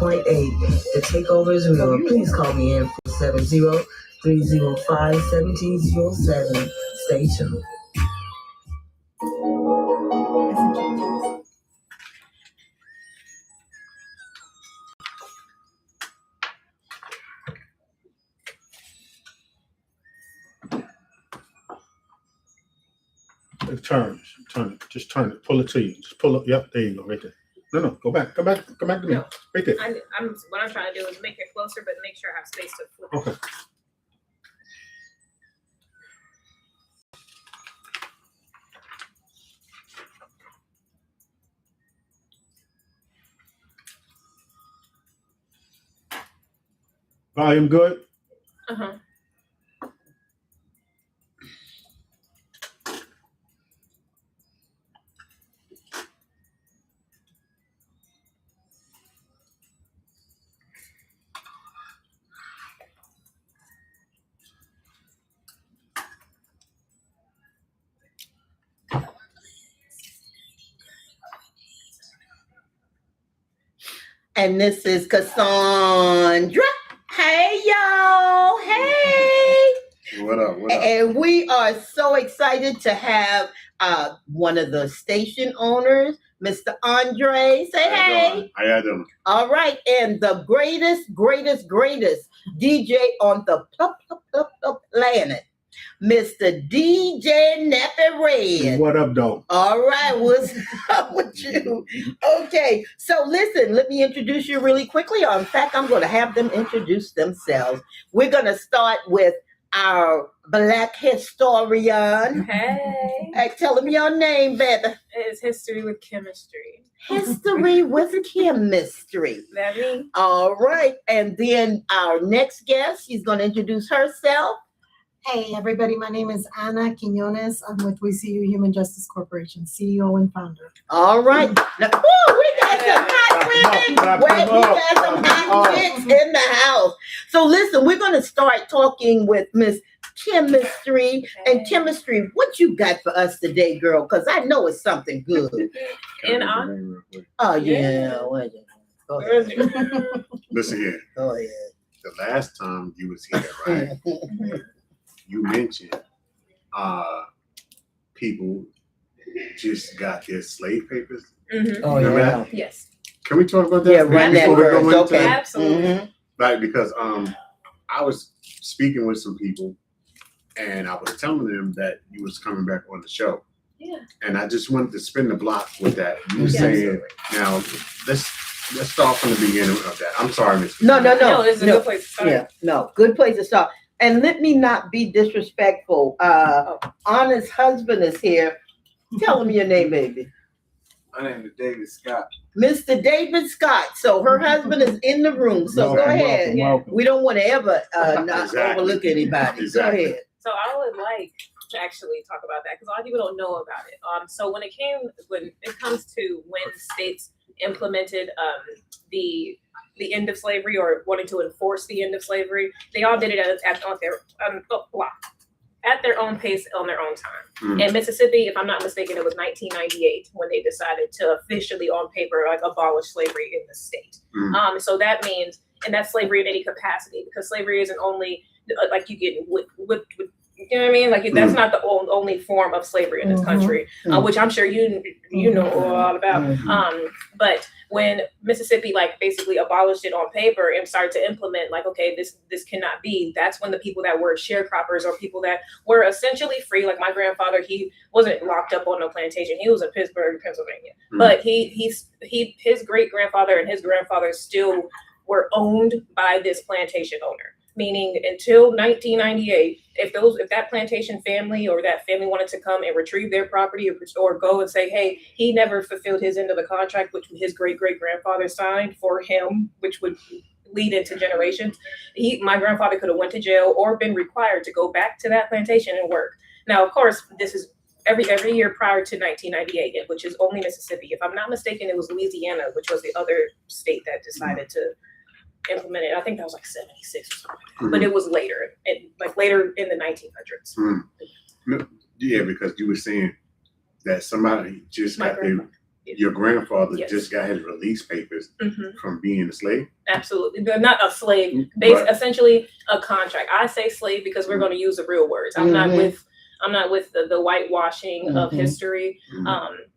99.8. The takeover is real. Please call me in 470-305-1707. Stay tuned. Just turn it, pull it to you. Just pull up, yep, there you go, right there. No, go back to me, No. right there. What I'm trying to do is make it closer, but make sure I have space to flip. Okay. Volume good? Uh-huh. And this is Cassandra. Hey, y'all. Hey. What up? And we are so excited to have one of the station owners, Mr. Andre. Say hey. How y'all doing? All right. And the greatest DJ on the planet, Mr. DJ Nappy Red. What up, though? All right, what's up with you? Okay, so listen, let me introduce you really quickly. In fact, I'm going to have them introduce themselves. We're going to start with our Black historian. Hey, Tell them your name, baby. it's History with Chemistry. History with chemistry. That me? All right, and then our next guest, she's going to introduce herself. Hey everybody, my name is Ana Quiñones. I'm with We See You Human Justice Corporation, CEO and founder. All right. Now, we got some hot women. We got some hot chicks in the house. So listen, we're going to start talking with Miss Chemistry. And Chemistry, what you got for us today, girl? Because I know it's something good. Oh, yeah. Go ahead. Listen here. Go ahead. The last time you was here, right? You mentioned people just got their slave papers. Mm-hmm. Oh, Remember yeah. that? Yes. Can we talk about that? Yeah, run that before we verse. go into Okay. Absolutely. Mhm. Like, because I was speaking with some people and I was telling them that you was coming back on the show. Yeah. And I just wanted to spin the block with that. You were Yeah, saying, now let's start from the beginning of that. I'm sorry, Miss. No, No, this is a good place to start. Yeah, no, good place to start. And let me not be disrespectful. Anna's husband is here. Tell him your name, baby. My name is David Scott. Mr. David Scott. So her husband is in the room. So go ahead. Welcome. We don't want to ever not Exactly. overlook anybody. Exactly. Go ahead. So I would like to actually talk about that because a lot of people don't know about it. So when it comes to when states implemented the end of slavery or wanting to enforce the end of slavery, they all did it at their own pace on their own time. Mm. In Mississippi, if I'm not mistaken, it was 1998 when they decided to officially, on paper, abolish slavery in the state. Mm. So that means, and that's slavery in any capacity, because slavery isn't only like you get whipped. You know what I mean? Like that's not the only form of slavery in this country, which I'm sure you know a lot about. But when Mississippi basically abolished it on paper and started to implement okay, this cannot be, that's when the people that were sharecroppers or people that were essentially free, like my grandfather, he wasn't locked up on no plantation. He was in Pittsburgh, Pennsylvania. But his great grandfather and his grandfather still were owned by this plantation owner. Meaning until 1998, if that plantation family or that family wanted to come and retrieve their property or go and say, hey, he never fulfilled his end of the contract, which his great-great-grandfather signed for him, which would lead into generations, my grandfather could have went to jail or been required to go back to that plantation and work. Now, of course, this is every year prior to 1998, which is only Mississippi. If I'm not mistaken, it was Louisiana, which was the other state that decided to implement it. I think that was 76 or something. But it was later, later in the 1900s. Yeah, because you were saying that somebody just got their your grandfather Yes. just got his release papers from being a slave? Absolutely. They're not a slave. Right. Essentially a contract. I say slave because we're going to use the real words. I'm not with the whitewashing of history.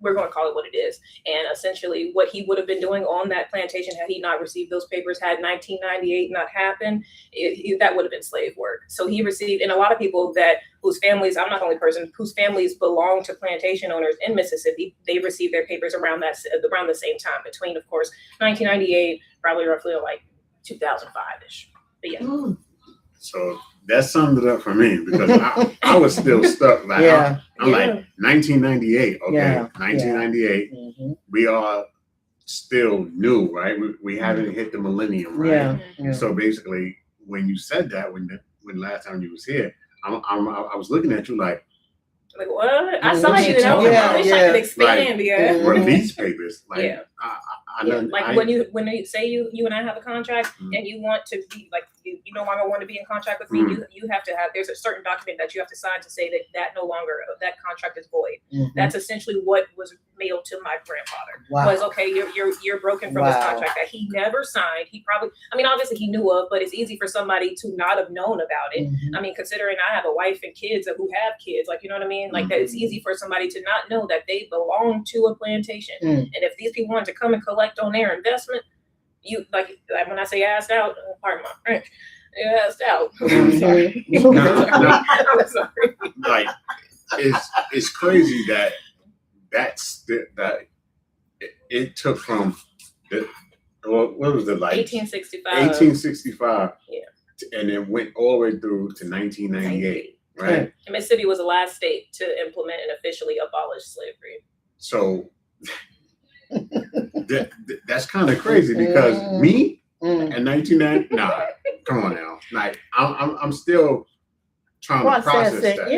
We're going to call it what it is. And essentially what he would have been doing on that plantation had he not received those papers, had 1998 not happened, that would have been slave work. So he received, and a lot of people whose families, I'm not the only person, whose families belong to plantation owners in Mississippi, they received their papers around the same time, between, of course, 1998, probably roughly like 2005-ish. But yeah. So that summed it up for me, because I was still stuck. Like, I'm like 1998. Okay, 1998. We are still new, right? We haven't hit the millennium, right? So basically, when you said that, when last time you was here, I was looking at you like what? I saw you, and I wish I could expand. Like, release papers. Like, when you say you and I have a contract, and you want to be like you no longer want to be in contract with me, you have to have, there's a certain document that you have to sign to say that no longer, that contract is void. That's essentially what was mailed to my grandfather. Was okay, you're broken from this contract that he never signed. He probably, I mean, obviously he knew of, but it's easy for somebody to not have known about it. I mean, considering I have a wife and kids who have kids, like, you know what I mean? Like, that it's easy for somebody to not know that they belong to a plantation. And if these people want to come and collect on their investment, you like when I say assed out, pardon my French, assed out. I'm sorry. I'm sorry. Like, it's crazy that it took from what was it, like 1865, and it went all the way through to 1998, right? And Mississippi was the last state to implement and officially abolish slavery. So that's kind of crazy, because me in 1990, nah, come on now, like I'm still trying to process that.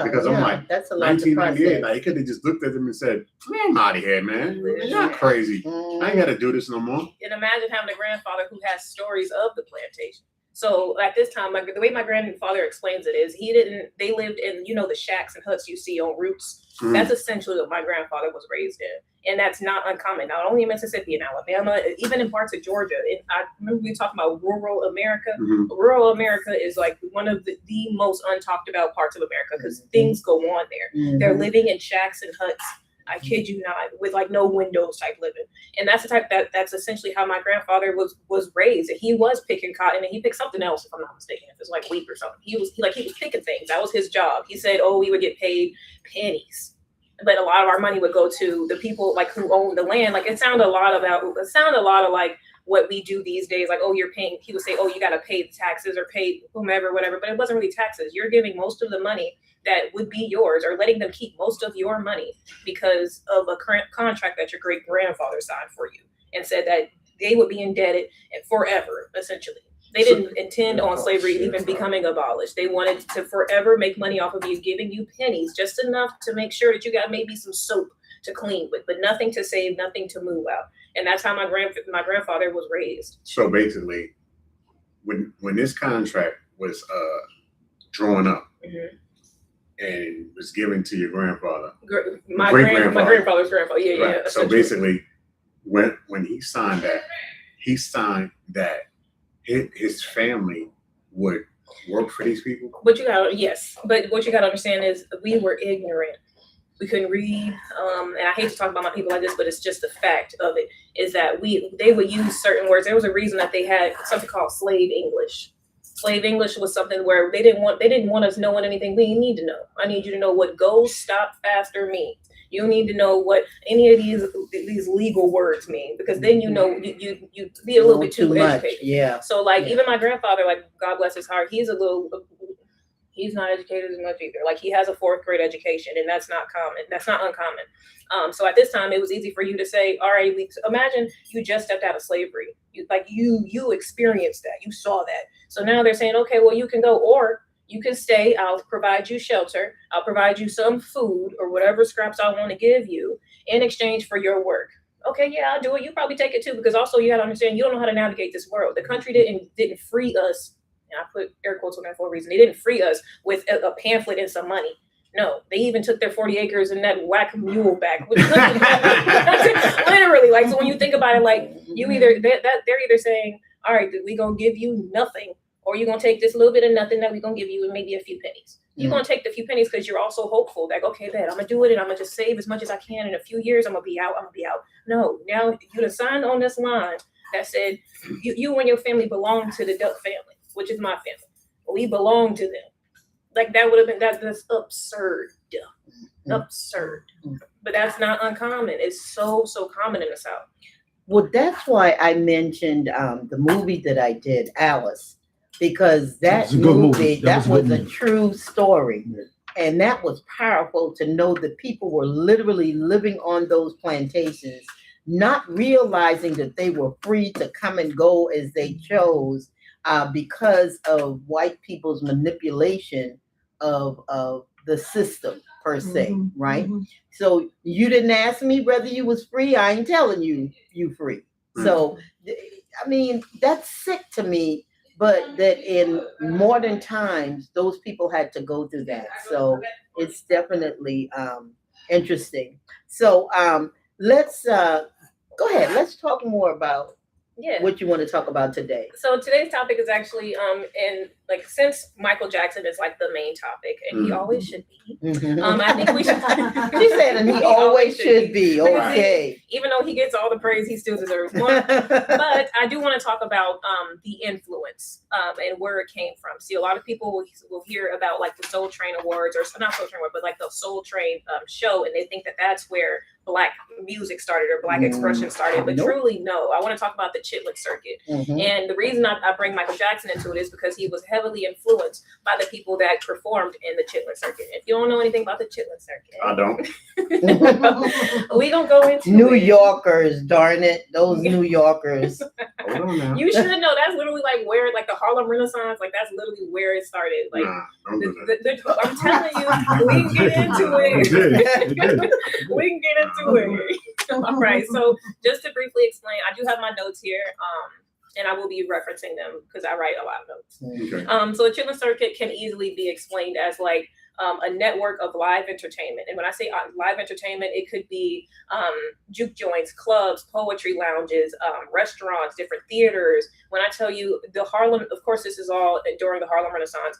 Because I'm like, that's a lot 1998, like, he could have just looked at them and said, man, I'm out of here, man. You're not crazy. I ain't got to do this no more. And imagine having a grandfather who has stories of the plantation. So at this time, the way my grandfather explains it is they lived in, the shacks and huts you see on routes. That's essentially what my grandfather was raised in. And that's not uncommon, not only in Mississippi and Alabama, even in parts of Georgia. And I remember we talking about rural America. Rural America is like one of the most untalked about parts of America, because things go on there. They're living in shacks and huts. I kid you not, with like no windows type living. And that's the type that's essentially how my grandfather was raised. And he was picking cotton, and he picked something else, if I'm not mistaken, if it's like wheat or something. He was picking things. That was his job. He said, we would get paid pennies, but a lot of our money would go to the people like who owned the land. Like, it sounded a lot of like what we do these days. Like, you're paying, he would say, you got to pay the taxes or pay whomever, whatever. But it wasn't really taxes. You're giving most of the money that would be yours, or letting them keep most of your money, because of a current contract that your great grandfather signed for you, and said that they would be indebted and forever, essentially. They didn't intend on slavery even becoming abolished. They wanted to forever make money off of you, giving you pennies, just enough to make sure that you got maybe some soap to clean with, but nothing to save, nothing to move out. And that's how my grandfather was raised. So basically, when this contract was drawn up, and was given to your grandfather, my grandfather's grandfather. Right. So basically, when he signed that his family would work for these people. But what you got to understand is we were ignorant. We couldn't read, and I hate to talk about my people like this, but it's just the fact of it is that they would use certain words. There was a reason that they had something called slave English. Slave English was something where they didn't want us knowing anything we need to know. I need you to know what go, stop, faster means. You need to know what any of these legal words mean, because then you be a little bit too educated. Yeah. So like even my grandfather, like God bless his heart, he's not educated as much either. Like, he has a 4th grade education, and that's not common. That's not uncommon. So at this time, it was easy for you to say, all right, imagine you just stepped out of slavery. You experienced that. You saw that. So now they're saying, okay, well, you can go, or you can stay. I'll provide you shelter. I'll provide you some food or whatever scraps I want to give you in exchange for your work. Okay, yeah, I'll do it. You probably take it too, because also you got to understand, you don't know how to navigate this world. The country didn't free us. And I put air quotes on that for a reason. They didn't free us with a pamphlet and some money. No, they even took their 40 acres and that whack mule back. Literally, like, so when you think about it, like, you either, they're either saying, all right, we gonna give you nothing, or you're gonna take this little bit of nothing that we're gonna give you and maybe a few pennies. You're gonna take the few pennies because you're also hopeful that, okay, I'm gonna do it and I'm gonna just save as much as I can. In a few years, I'm gonna be out. No, now you done signed on this line that said you and your family belong to the Duck family, which is my family. We belong to them. Like, that would have been, that's absurd. Absurd. But that's not uncommon. It's so common in the South. Well, that's why I mentioned the movie that I did, Alice, because that movie, that was a true story. Yeah. And that was powerful to know that people were literally living on those plantations, not realizing that they were free to come and go as they chose, because of white people's manipulation of the system per se, right? So you didn't ask me whether you was free. I ain't telling you free. So, I mean, that's sick to me, but that in modern times, those people had to go through that. So it's definitely interesting. So let's go ahead. Let's talk more about what you want to talk about today. So today's topic is actually and like, since Michael Jackson is like the main topic, and he always should be. I think we should. She said, and he always should be. Okay. Even though he gets all the praise, he still deserves more. But I do want to talk about the influence and where it came from. See, a lot of people will hear about like the Soul Train Awards, or not Soul Train Award, but like the Soul Train show, and they think that that's where Black music started or Black expression started. But truly, no. I want to talk about the Chitlin Circuit. And the reason I bring Michael Jackson into it is because he was heavily influenced by the people that performed in the Chitlin Circuit. If you don't know anything about the Chitlin Circuit, I don't. We gonna go into New Yorkers, darn it, those New Yorkers. Hold on now. You should know that's literally like where, like, the Harlem Renaissance, like that's literally where it started. Like, Don't do that. I'm telling you, we can get into it. We can get into it. All right. So just to briefly explain, I do have my notes here. And I will be referencing them because I write a lot of notes. Okay. So the Chitlin Circuit can easily be explained as like a network of live entertainment. And when I say live entertainment, it could be juke joints, clubs, poetry lounges, restaurants, different theaters. When I tell you the Harlem, of course, this is all during the Harlem Renaissance.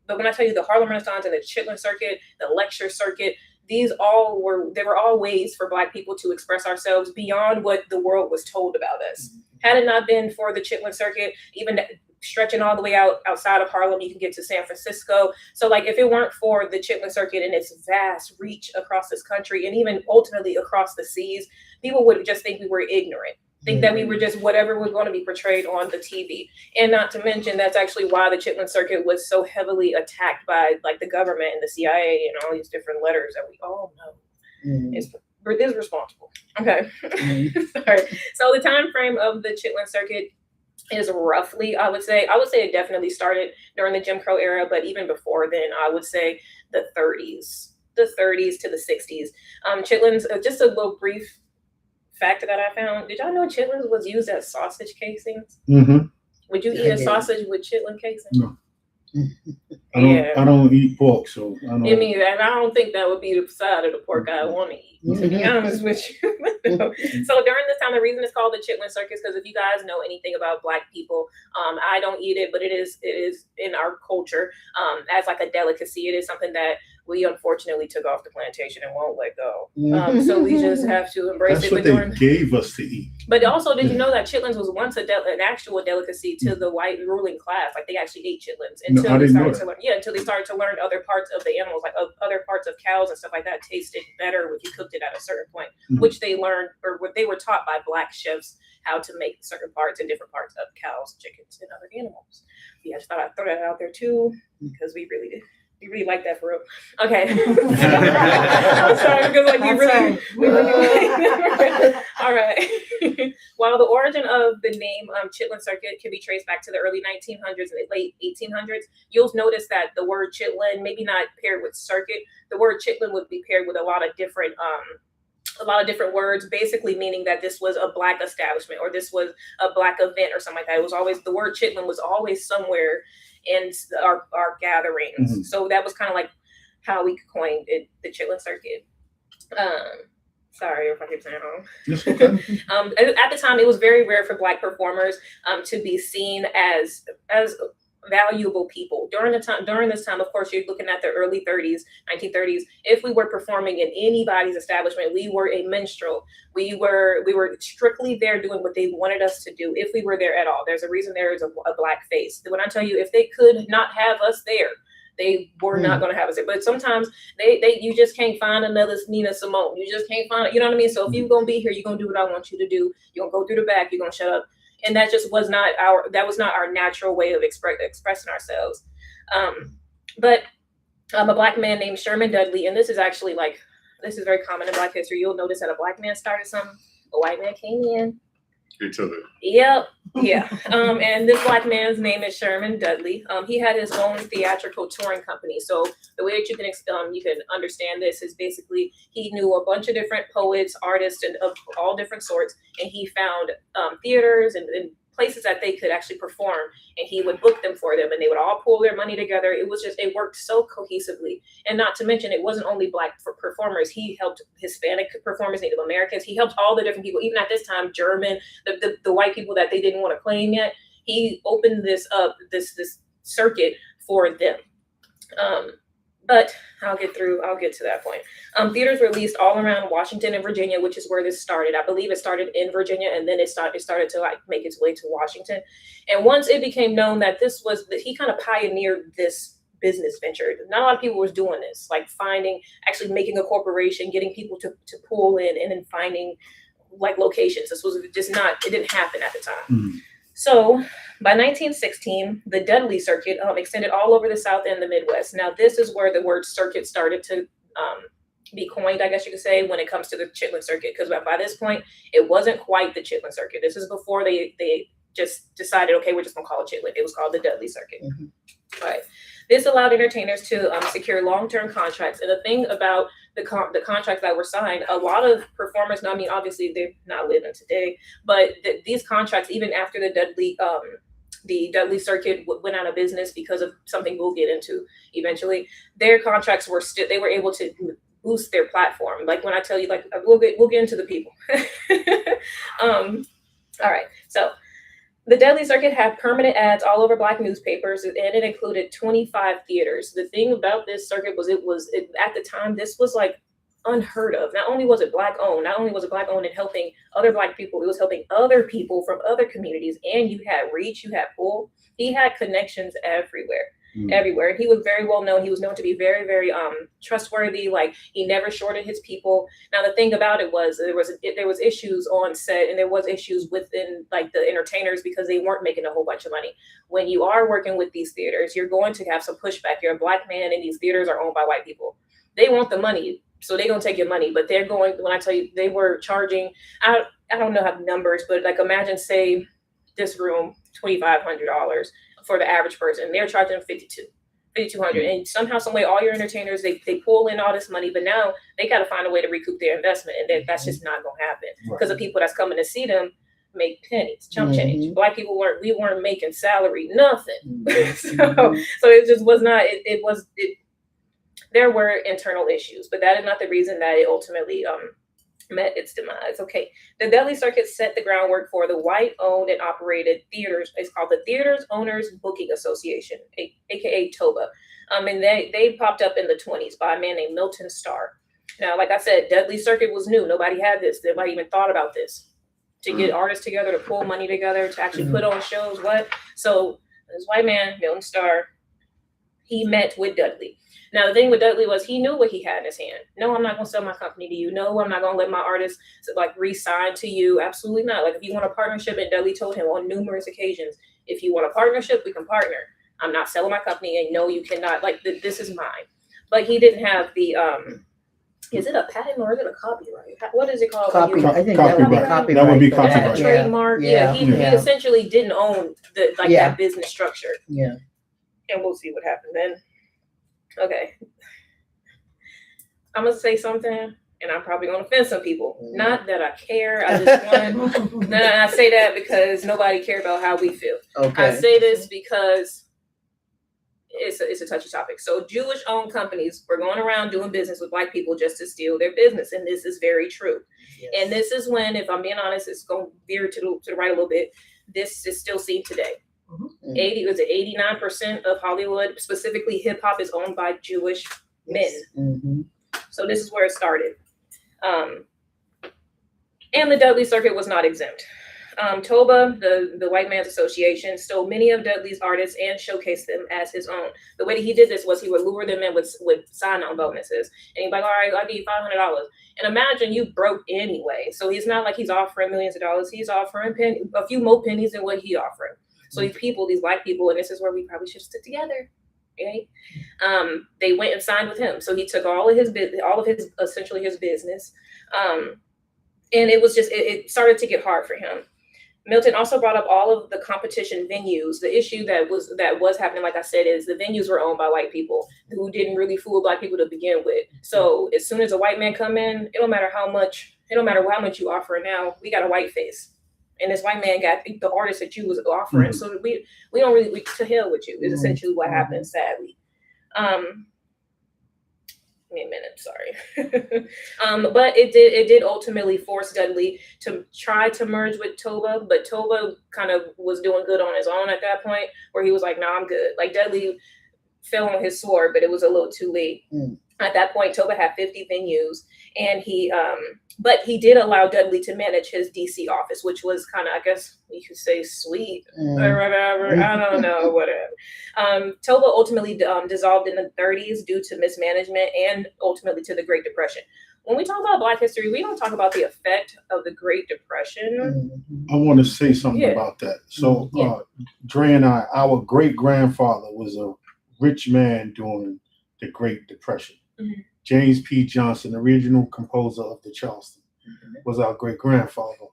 But when I tell you the Harlem Renaissance and the Chitlin Circuit, the lecture circuit, they were all ways for Black people to express ourselves beyond what the world was told about us. Had it not been for the Chitlin Circuit, even stretching all the way outside of Harlem, you can get to San Francisco. So like, if it weren't for the Chitlin Circuit and its vast reach across this country and even ultimately across the seas, people would just think we were ignorant, think that we were just whatever was going to be portrayed on the TV. And not to mention, that's actually why the Chitlin Circuit was so heavily attacked by like the government and the CIA and all these different letters that we all know is responsible. Okay. Sorry. So the time frame of the Chitlin Circuit is roughly, I would say it definitely started during the Jim Crow era, but even before then, I would say the 30s to the 60s. Chitlins, just a little brief fact that I found. Did y'all know chitlins was used as sausage casings? Would you eat a sausage with chitlin casing? No. I don't eat pork, so I don't. And I don't think that would be the side of the pork I want to eat, to be honest with you. So during this time, the reason it's called the Chitlin Circus, because if you guys know anything about Black people, I don't eat it, but it is in our culture as like a delicacy. It is something that we unfortunately took off the plantation and won't let go. So we just have to embrace That's it. what they gave us to eat. But also, did you know that chitlins was once an actual delicacy to the white ruling class? Like, they actually ate chitlins until they started to learn other parts of the animals, like other parts of cows and stuff like that tasted better when you cooked it at a certain point, which they learned, or what they were taught by Black chefs, how to make certain parts and different parts of cows, chickens, and other animals. Yeah, I just thought I'd throw that out there too, because we really like that for real. Okay. I'm sorry, because like we really all right. While the origin of the name Chitlin Circuit can be traced back to the early 1900s and the late 1800s, you'll notice that the word chitlin, maybe not paired with circuit, the word chitlin would be paired with a lot of different words, basically meaning that this was a Black establishment or this was a Black event or something like that. It was always, the word chitlin was always somewhere in our gatherings. So that was kind of like how we coined it, the chitlin circuit. Sorry if I keep saying wrong. Yes, okay. At the time, it was very rare for Black performers to be seen as valuable people. During this time, of course, you're looking at the early 30s, 1930s. If we were performing in anybody's establishment, we were a minstrel. We were strictly there doing what they wanted us to do. If we were there at all, there's a reason there is a Black face. When I tell you, if they could not have us there, they were not going to have us there. But sometimes you just can't find another Nina Simone. You just can't find it. You know what I mean? So if you're going to be here, you're going to do what I want you to do. You're going to go through the back. You're going to shut up. And that just was not our natural way of expressing ourselves. But a Black man named Sherman Dudley, and this is very common in Black history. You'll notice that a Black man started something, a white man came in. Yep. Yeah. And this Black man's name is Sherman Dudley. He had his own theatrical touring company. So the way that you can understand this is basically he knew a bunch of different poets, artists, and of all different sorts, and he found theaters and places that they could actually perform, and he would book them for them, and they would all pool their money together. It worked so cohesively. And not to mention, it wasn't only Black performers. He helped Hispanic performers, Native Americans. He helped all the different people, even at this time, German, the white people that they didn't want to claim yet. He opened this up, this circuit for them. But I'll get to that point. Theaters were released all around Washington and Virginia, which is where this started. I believe it started in Virginia, and then it started to make its way to Washington. And once it became known that he kind of pioneered this business venture. Not a lot of people was doing this, like actually making a corporation, getting people to pull in, and then finding like locations. This was just it didn't happen at the time. Mm-hmm. So by 1916, the Dudley Circuit extended all over the South and the Midwest. Now, this is where the word circuit started to be coined, I guess you could say, when it comes to the chitlin circuit, because by this point, it wasn't quite the chitlin circuit. This is before they just decided, okay, we're just going to call it chitlin. It was called the Dudley Circuit. Mm-hmm. All right. This allowed entertainers to secure long-term contracts. And the thing about the contracts that were signed, a lot of performers, I mean, obviously they're not living today, but these contracts, even after the Dudley Circuit went out of business because of something we'll get into eventually, their contracts they were able to boost their platform. Like when I tell you, like we'll get into the people. All right, so the Dudley Circuit had permanent ads all over Black newspapers, and it included 25 theaters. The thing about this circuit was at the time, this was like unheard of. Not only was it Black owned and helping other Black people, it was helping other people from other communities. And you had reach, you had pull. He had connections everywhere. Everywhere. And he was very well known. He was known to be very, very trustworthy. Like he never shorted his people. Now the thing about it was there was issues on set, and there was issues within like the entertainers because they weren't making a whole bunch of money. When you are working with these theaters, you're going to have some pushback. You're a Black man, and these theaters are owned by white people. They want the money, so they're gonna take your money. But they're going. When I tell you, they were charging. I don't know how numbers, but like imagine say this room $2,500. For the average person, they're charging $5,200, and somehow, some way, all your entertainers they pull in all this money, but now they got to find a way to recoup their investment, and that's just not going to happen because the people that's coming to see them make pennies, chump change. Black people weren't making salary, nothing. so it just was not. There were internal issues, but that is not the reason that it ultimately met its demise. Okay, the Dudley Circuit set the groundwork for the white-owned and operated theaters. It's called the Theaters Owners Booking Association, aka TOBA. And they popped up in the 1920s by a man named Milton Starr. Now, like I said, Dudley Circuit was new. Nobody had this. Nobody even thought about this. To get artists together, to pull money together, to actually put on shows. So this white man, Milton Starr, he met with Dudley. Now, the thing with Dudley was he knew what he had in his hand. No, I'm not going to sell my company to you. No, I'm not going to let my artists like re-sign to you. Absolutely not. Like if you want a partnership, and Dudley told him on numerous occasions, if you want a partnership, we can partner. I'm not selling my company, and no, you cannot. Like this is mine. But he didn't have the is it a patent or is it a copyright? What is it called? Copyright. I think that would be copyright. That would be That copyright. trademark. Yeah. He essentially didn't own that business structure. Yeah. And we'll see what happened then. Okay. I'm going to say something, and I'm probably going to offend some people. Not that I care. I just want I say that because nobody cares about how we feel. Okay. I say this because it's a touchy topic. So Jewish-owned companies were going around doing business with Black people just to steal their business, and this is very true. Yes. And this is when, if I'm being honest, it's going to veer to the right a little bit. This is still seen today. 89% of Hollywood, specifically hip hop, is owned by Jewish men. Mm-hmm. So this is where it started. And the Dudley Circuit was not exempt. Toba, the White Man's Association, stole many of Dudley's artists and showcased them as his own. The way that he did this was he would lure them in with sign-on bonuses. And he'd be like, all right, I'll give you $500. And imagine you broke anyway. So he's not like he's offering millions of dollars. He's offering a few more pennies than what he offered. So these people, these Black people, and this is where we probably should stick together. Okay. They went and signed with him. So he took all of his essentially his business. And it was just, it started to get hard for him. Milton also brought up all of the competition venues. The issue that was happening, like I said, is the venues were owned by white people who didn't really fool Black people to begin with. So as soon as a white man come in, it don't matter how much you offer now, we got a white face. And this white man got the artist that you was offering. Mm-hmm. So we don't really, to hell with you, is essentially what happened, sadly. Give me a minute, sorry. But it did ultimately force Dudley to try to merge with Toba, but Toba kind of was doing good on his own at that point, where he was like, nah, I'm good. Like Dudley fell on his sword, but it was a little too late. At that point, Toba had 50 venues, and but he did allow Dudley to manage his DC office, which was kind of, I guess you could say, sweet or whatever. I don't know, whatever. Toba ultimately dissolved in the 30s due to mismanagement and ultimately to the Great Depression. When we talk about Black history, we don't talk about the effect of the Great Depression. I want to say something about that. So, Dre and our great grandfather was a rich man during the Great Depression. Mm-hmm. James P. Johnson, the original composer of the Charleston, was our great grandfather.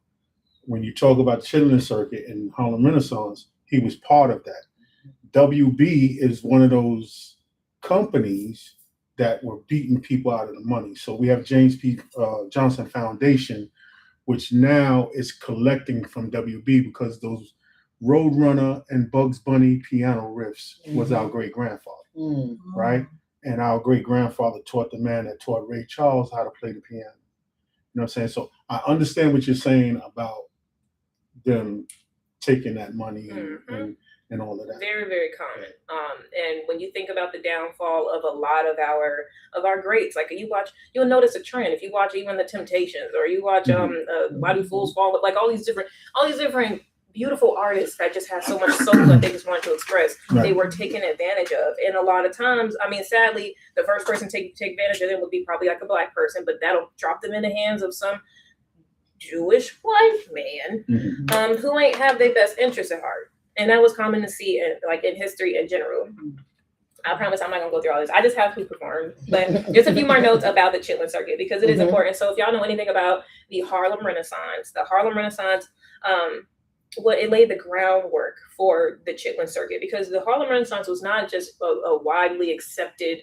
When you talk about the Chitlin Circuit and Harlem Renaissance, he was part of that. WB is one of those companies that were beating people out of the money. So we have James P. Johnson Foundation, which now is collecting from WB because those Roadrunner and Bugs Bunny piano riffs was our great grandfather, right? And our great grandfather taught the man that taught Ray Charles how to play the piano. You know what I'm saying? So I understand what you're saying about them taking that money and all of that. Very, very common. And when you think about the downfall of a lot of our greats, like you'll notice a trend. If you watch even the Temptations, or you watch Why Do Fools Fall, like all these different beautiful artists that just have so much soul that they just wanted to express, they were taken advantage of. And a lot of times, I mean, sadly, the first person to take advantage of them would be probably like a Black person, but that'll drop them in the hands of some Jewish white man who ain't have their best interests at heart. And that was common to see in history in general. I promise I'm not gonna go through all this. I just have who performed, but just a few more notes about the Chitlin Circuit because it is important. So if y'all know anything about the Harlem Renaissance, it laid the groundwork for the Chitlin Circuit, because the Harlem Renaissance was not just a widely accepted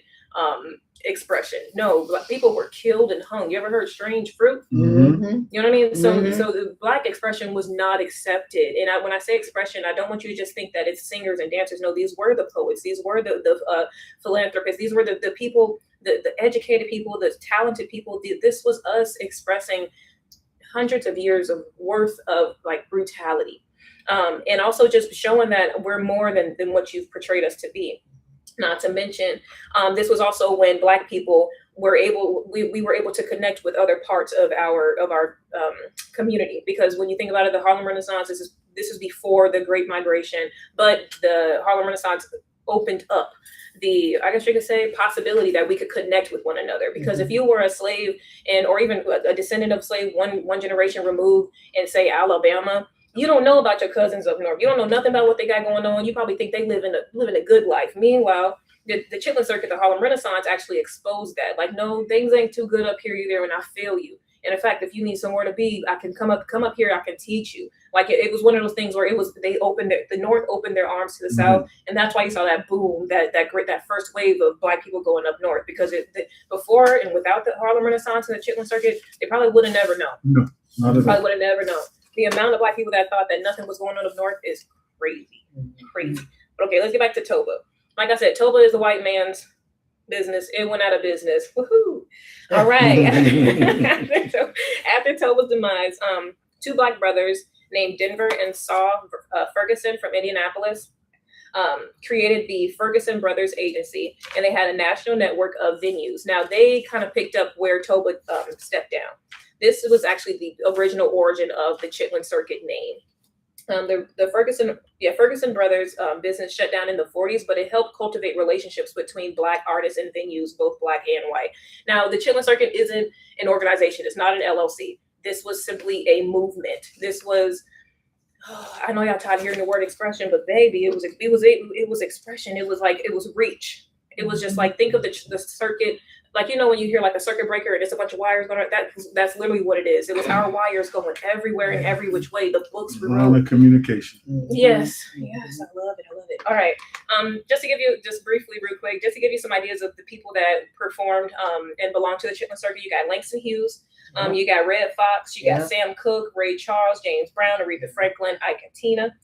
expression. No, Black people were killed and hung. You ever heard strange fruit? You know what I mean? So the Black expression was not accepted. And when I say expression, I don't want you to just think that it's singers and dancers. No, these were the poets. These were the philanthropists. These were the people, the educated people, the talented people. This was us expressing hundreds of years of worth of like brutality, and also just showing that we're more than what you've portrayed us to be. Not to mention, this was also when Black people were we were able to connect with other parts of our community, because when you think about it, the Harlem Renaissance, this is before the Great Migration, but the Harlem Renaissance opened up I guess you could say, possibility that we could connect with one another. Because if you were a slave or even a descendant of slave one generation removed in, say, Alabama, you don't know about your cousins up north. You don't know nothing about what they got going on. You probably think they live in a good life. Meanwhile, the Chitlin Circuit, the Harlem Renaissance, actually exposed that. Like, no, things ain't too good up here either, and I feel you. And in fact, if you need somewhere to be, I can come up here. I can teach you. Like it was one of those things where the North opened their arms to the South, and that's why you saw that boom, that first wave of Black people going up north. Because before and without the Harlem Renaissance and the Chitlin Circuit, they probably would have never known. No, not at all. Probably would have never known. The amount of Black people that thought that nothing was going on up north is crazy. But okay, let's get back to Toba. like I said, Toba is the white man's business. It went out of business. Woohoo! All right. After Toba's demise, two Black brothers named Denver and Saul Ferguson from Indianapolis created the Ferguson Brothers Agency, and they had a national network of venues. Now they kind of picked up where Toba stepped down. This was actually the original origin of the Chitlin Circuit name. The Ferguson Brothers business shut down in the 40s, but it helped cultivate relationships between Black artists and venues, both Black and white. Now, the Chitlin Circuit isn't an organization. It's not an LLC. This was simply a movement. This was, I know y'all tired of hearing the word expression, but baby, it was expression. It was reach. It was just like, think of the circuit. Like, you know, when you hear like a circuit breaker and it's a bunch of wires going, that's literally what it is. It was our wires going everywhere and every which way. The books were around the communication. Yes, I love it. All right. Just to give you, just briefly, real quick, just to give you some ideas of the people that performed and belonged to the Chitlin Circuit, you got Langston Hughes, you got Red Fox, you got Sam Cooke, Ray Charles, James Brown, Aretha Franklin, Ike and Tina.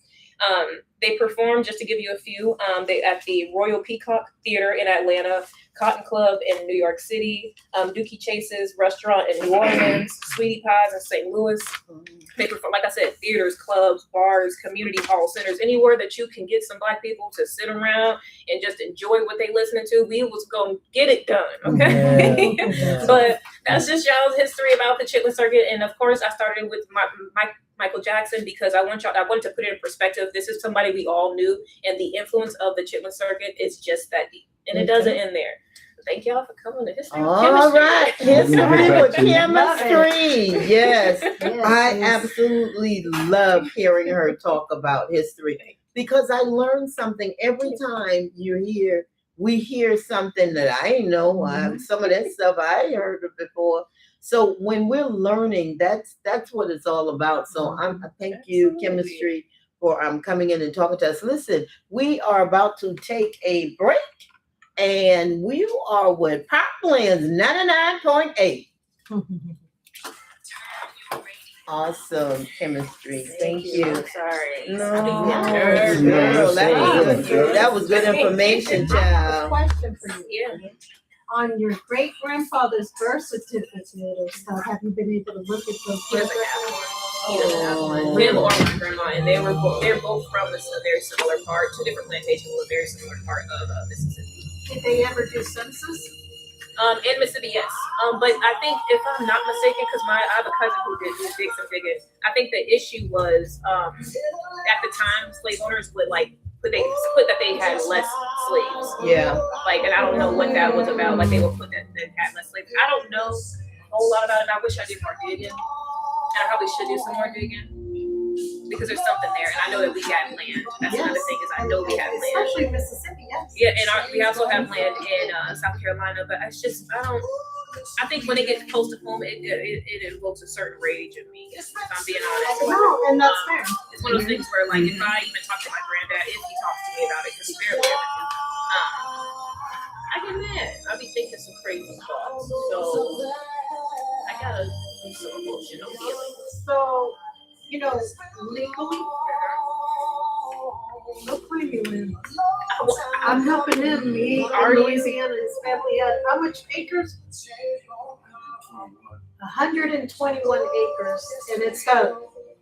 They performed, just to give you a few, at the Royal Peacock Theater in Atlanta, Cotton Club in New York City, Dookie Chase's restaurant in New Orleans, Sweetie Pies in St. Louis. They perform, like I said, theaters, clubs, bars, community hall centers, anywhere that you can get some Black people to sit around and just enjoy what they listening to. We was gonna get it done, okay? But that's just y'all's history about the Chitlin Circuit. And of course, I started with Michael Jackson because I wanted to put it in perspective. This is somebody we all knew, and the influence of the Chitlin Circuit is just that deep, and it doesn't end there. Thank y'all for coming to History with Chemistry. All right, History with Chemistry. Yes, I absolutely love hearing her talk about history because I learn something every time we hear something that I didn't know. Some of that stuff I heard of before. So when we're learning, that's what it's all about. So I thank you, Chemistry, for coming in and talking to us. Listen, we are about to take a break, and we are with Blendz 99.8. Awesome, Chemistry. Thank you. I'm sorry. No, girl, that was good information, child. Question for you. Yeah. On your great grandfather's birth certificate or stuff, have you been able to look at those He birth doesn't have records? one. He doesn't have one. Him or my grandma, and they're both from a very similar part, two different plantations, a very similar part of Mississippi. Did they ever do census? In Mississippi, yes. But I think, if I'm not mistaken, because I have a cousin who did some digging. I think the issue was at the time, slave owners would put that they had less slaves. Yeah. And I don't know what that was about. They would put that they had less slaves. I don't know a whole lot about it. I wish I did more digging. And I probably should do some more digging because there's something there. And I know that we got land. That's another thing is I know we have land. Especially Mississippi, yes. Yeah, and we also have land in South Carolina. But it's just I think when it gets close to home, it evokes a certain rage in me. If I'm being honest. No, and that's fair. It's one of those things where, if I even talk to my granddad, if he talks to me about it, because he barely ever do, I get mad. I be thinking some crazy thoughts. So I gotta do some emotional healing. So, legally, look where you live. I'm helping him. He in Louisiana, his family had how much acres? 121 acres, and it's got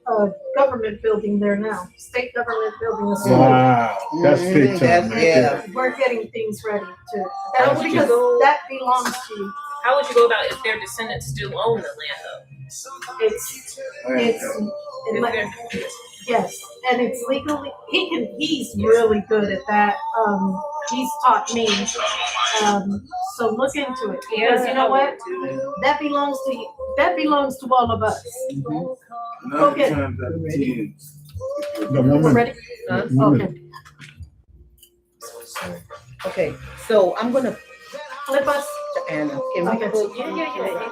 a government building there now. State government building. Wow, that's big time. We're getting things ready to. Because that belongs to you. How would you go about if their descendants still own the land, though? Yes, and it's legally. He's really good at that. He's taught me. So look into it because you know what? That belongs to you. That belongs to all of us. Okay. Ready? Okay. Okay. So I'm gonna Flip us. to Anna. Can we put? Yeah.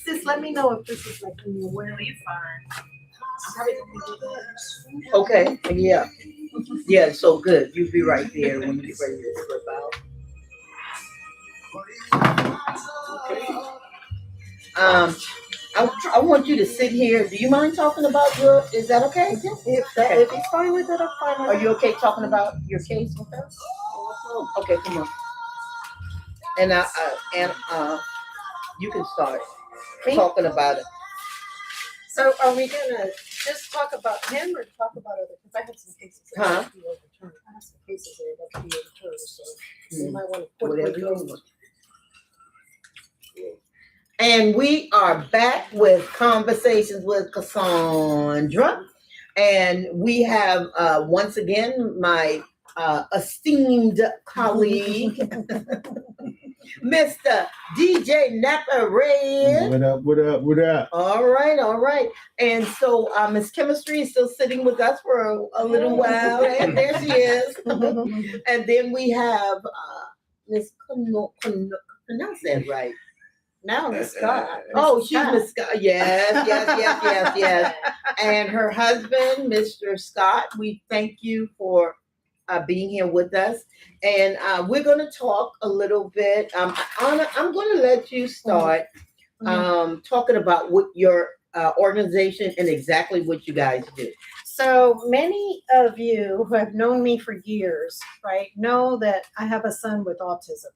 Sis, let me know if this is making you aware. You're fine. Okay. Yeah. Yeah. So good. You be right there when you get ready to flip out. I want you to sit here. Do you mind talking about is that okay? If he's fine with it, I'm fine with Are it. you okay talking about your case with us? Okay, come on. And you can start talking about it. So are we gonna just talk about him or talk about other? Because I have some cases that have to be overturned. I have some cases that have to be overturned, so you might want to Whatever quickly you go. want. And we are back with Conversations with Cassandra. And we have once again my esteemed colleague, Mr. DJ Napa Red. What up? What up? What up? All right. And so Miss Chemistry is still sitting with us for a little while. And there she is. And then we have Miss pronounce that right. Now Miss Scott. Oh, she's Miss Scott. Yes. And her husband, Mr. Scott, we thank you for being here with us. And we're going to talk a little bit. Anna, I'm going to let you start talking about what your organization and exactly what you guys do. So many of you who have known me for years, right, know that I have a son with autism.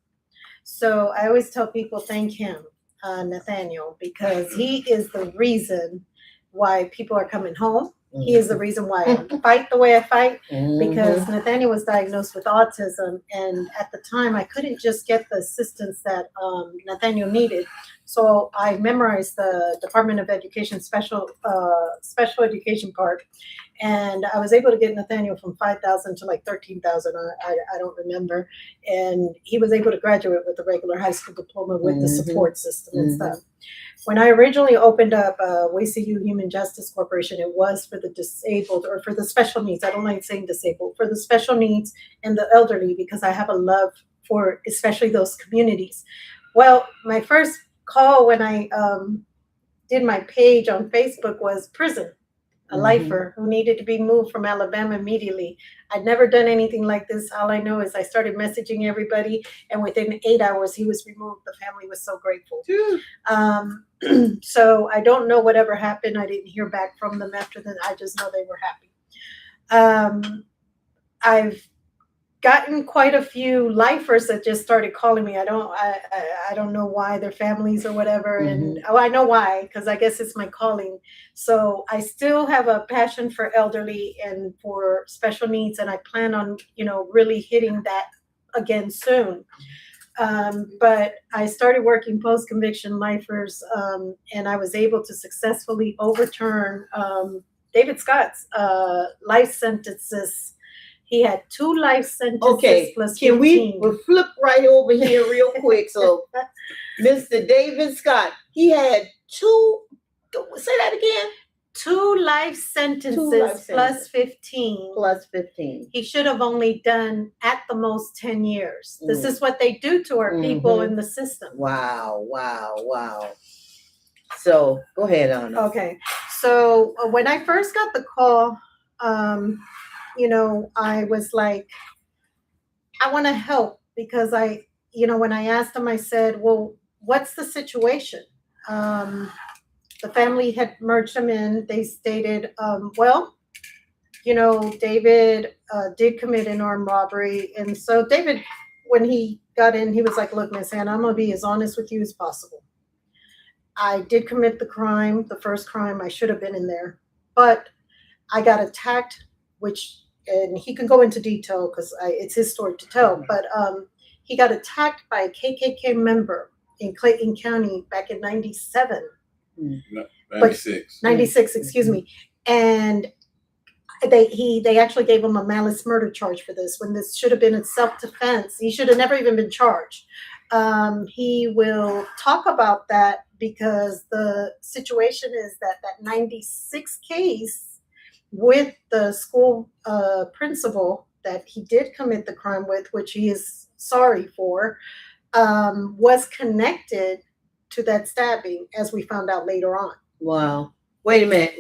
So I always tell people thank him, Nathaniel, because he is the reason why people are coming home. He is the reason why I fight the way I fight, because Nathaniel was diagnosed with autism, and at the time I couldn't just get the assistance that Nathaniel needed. So I memorized the Department of Education special education part, and I was able to get Nathaniel from 5,000 to like 13,000. I don't remember, and he was able to graduate with a regular high school diploma with the support system and stuff. When I originally opened up WCU Human Justice Corporation, it was for the disabled or for the special needs. I don't like saying disabled, for the special needs and the elderly, because I have a love for especially those communities. Well, my first call when I did my page on Facebook was prison, a lifer who needed to be moved from Alabama immediately. I'd never done anything like this. All I know is I started messaging everybody, and within 8 hours, he was removed. The family was so grateful. So I don't know whatever happened. I didn't hear back from them after that. I just know they were happy. I've gotten quite a few lifers that just started calling me. I don't know why, their families or whatever. And I know why, because I guess it's my calling. So I still have a passion for elderly and for special needs, and I plan on, really hitting that again soon. But I started working post-conviction lifers, and I was able to successfully overturn David Scott's life sentences. He had 2 life sentences plus 15. Can we'll flip right over here real quick? So Mr. David Scott, he had 2, say that again? 2 life sentences plus 15. Plus 15. He should have only done at the most 10 years. This is what they do to our people in the system. Wow. So go ahead, Anna. Okay. So when I first got the call, I was like, I want to help, because when I asked him, I said, well, what's the situation? The family had merged him in. They stated, David did commit an armed robbery. And so David, when he got in, he was like, look, Miss Anna, I'm going to be as honest with you as possible. I did commit the crime, the first crime. I should have been in there. But I got attacked, and he can go into detail because it's his story to tell. But he got attacked by a KKK member in Clayton County back in 97. 96, excuse me. And they actually gave him a malice murder charge for this, when this should have been in self-defense. He should have never even been charged. He will talk about that, because the situation is that 96 case with the school principal that he did commit the crime with, which he is sorry for, was connected to that stabbing, as we found out later on. Wow. Wait a minute.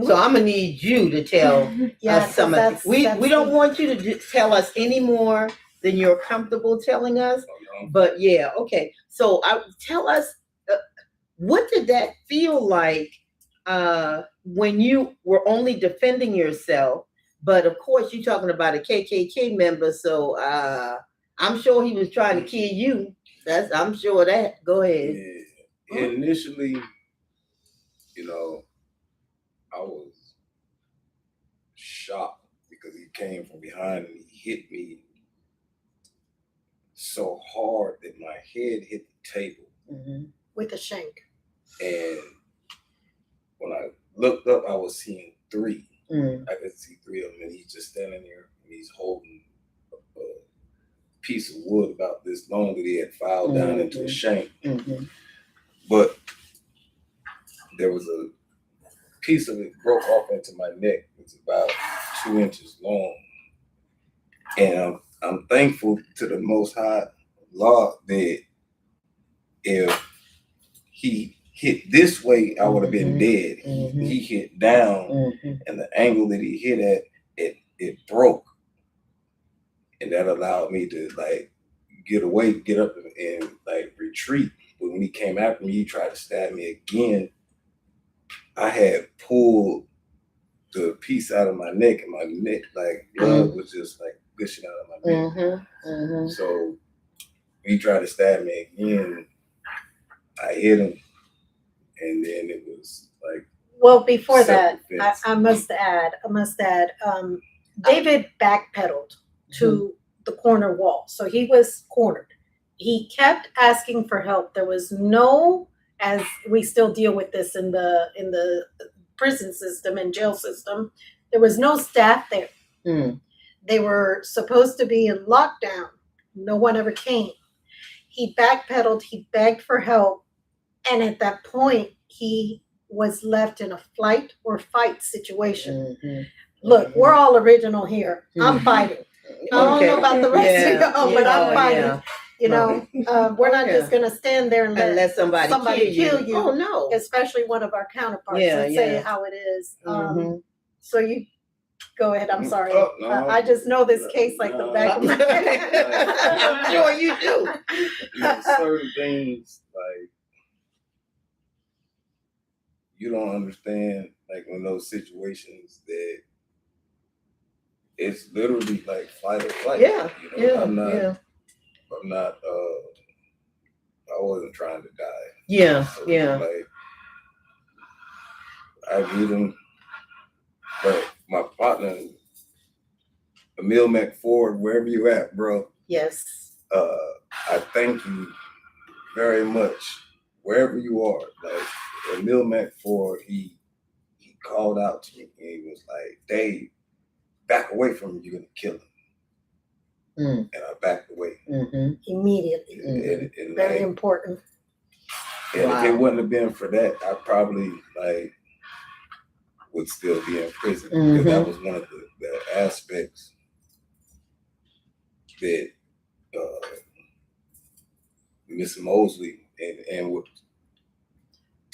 So I'm gonna need you to tell us some of it. We don't want you to tell us any more than you're comfortable telling us. But yeah, okay. So tell us What did that feel like when you were only defending yourself? But of course, you're talking about a KKK member, so I'm sure he was trying to kill you. I'm sure of that. Go ahead. Yeah. Initially, you know, I was shocked because he came from behind and he hit me so hard that my head hit the table. Mm-hmm. With a shank. And when I looked up, I was seeing 3. Mm-hmm. I could see 3 of them, and he's just standing there and he's holding a piece of wood about this long that he had filed down into a shank. Mm-hmm. But there was a piece of it broke off into my neck. It's about 2 inches long. And I'm thankful to the Most High Lord that if he hit this way, I would have been dead. He hit down, and the angle that he hit at, it broke. And that allowed me to like get away, get up and like retreat. But when he came after me, he tried to stab me again. I had pulled the piece out of my neck, and my neck, like blood was just like gushing out of my neck. So he tried to stab me again. I hit him, and then it was like. Well, before that, I must add, David backpedaled to the corner wall. So he was cornered. He kept asking for help. There was no, as we still deal with this in the prison system and jail system, there was no staff there. They were supposed to be in lockdown. No one ever came. He backpedaled, he begged for help. And at that point, he was left in a flight or fight situation. Look, we're all original here. I'm fighting. I don't know about the rest of y'all, but I'm fighting. You know, we're not just going to stand there and let somebody kill you. Oh, no. Especially one of our counterparts and say how it is. So you go ahead. I'm sorry. No, I just know this case like the back of my head. I'm sure you do. Certain things, like, you don't understand, like, in those situations that it's literally like fight or flight. You know? I wasn't trying to die. Like, I beat him, but my partner, Emil McFord, wherever you at, bro. Yes. I thank you very much, wherever you are. Like, Emil McFord, he called out to me and he was like, Dave, back away from him, you're gonna kill him. And I backed away. Immediately. And very important. And if it wouldn't have been for that, I probably like would still be in prison. Because that was one of the aspects that Miss Mosley and with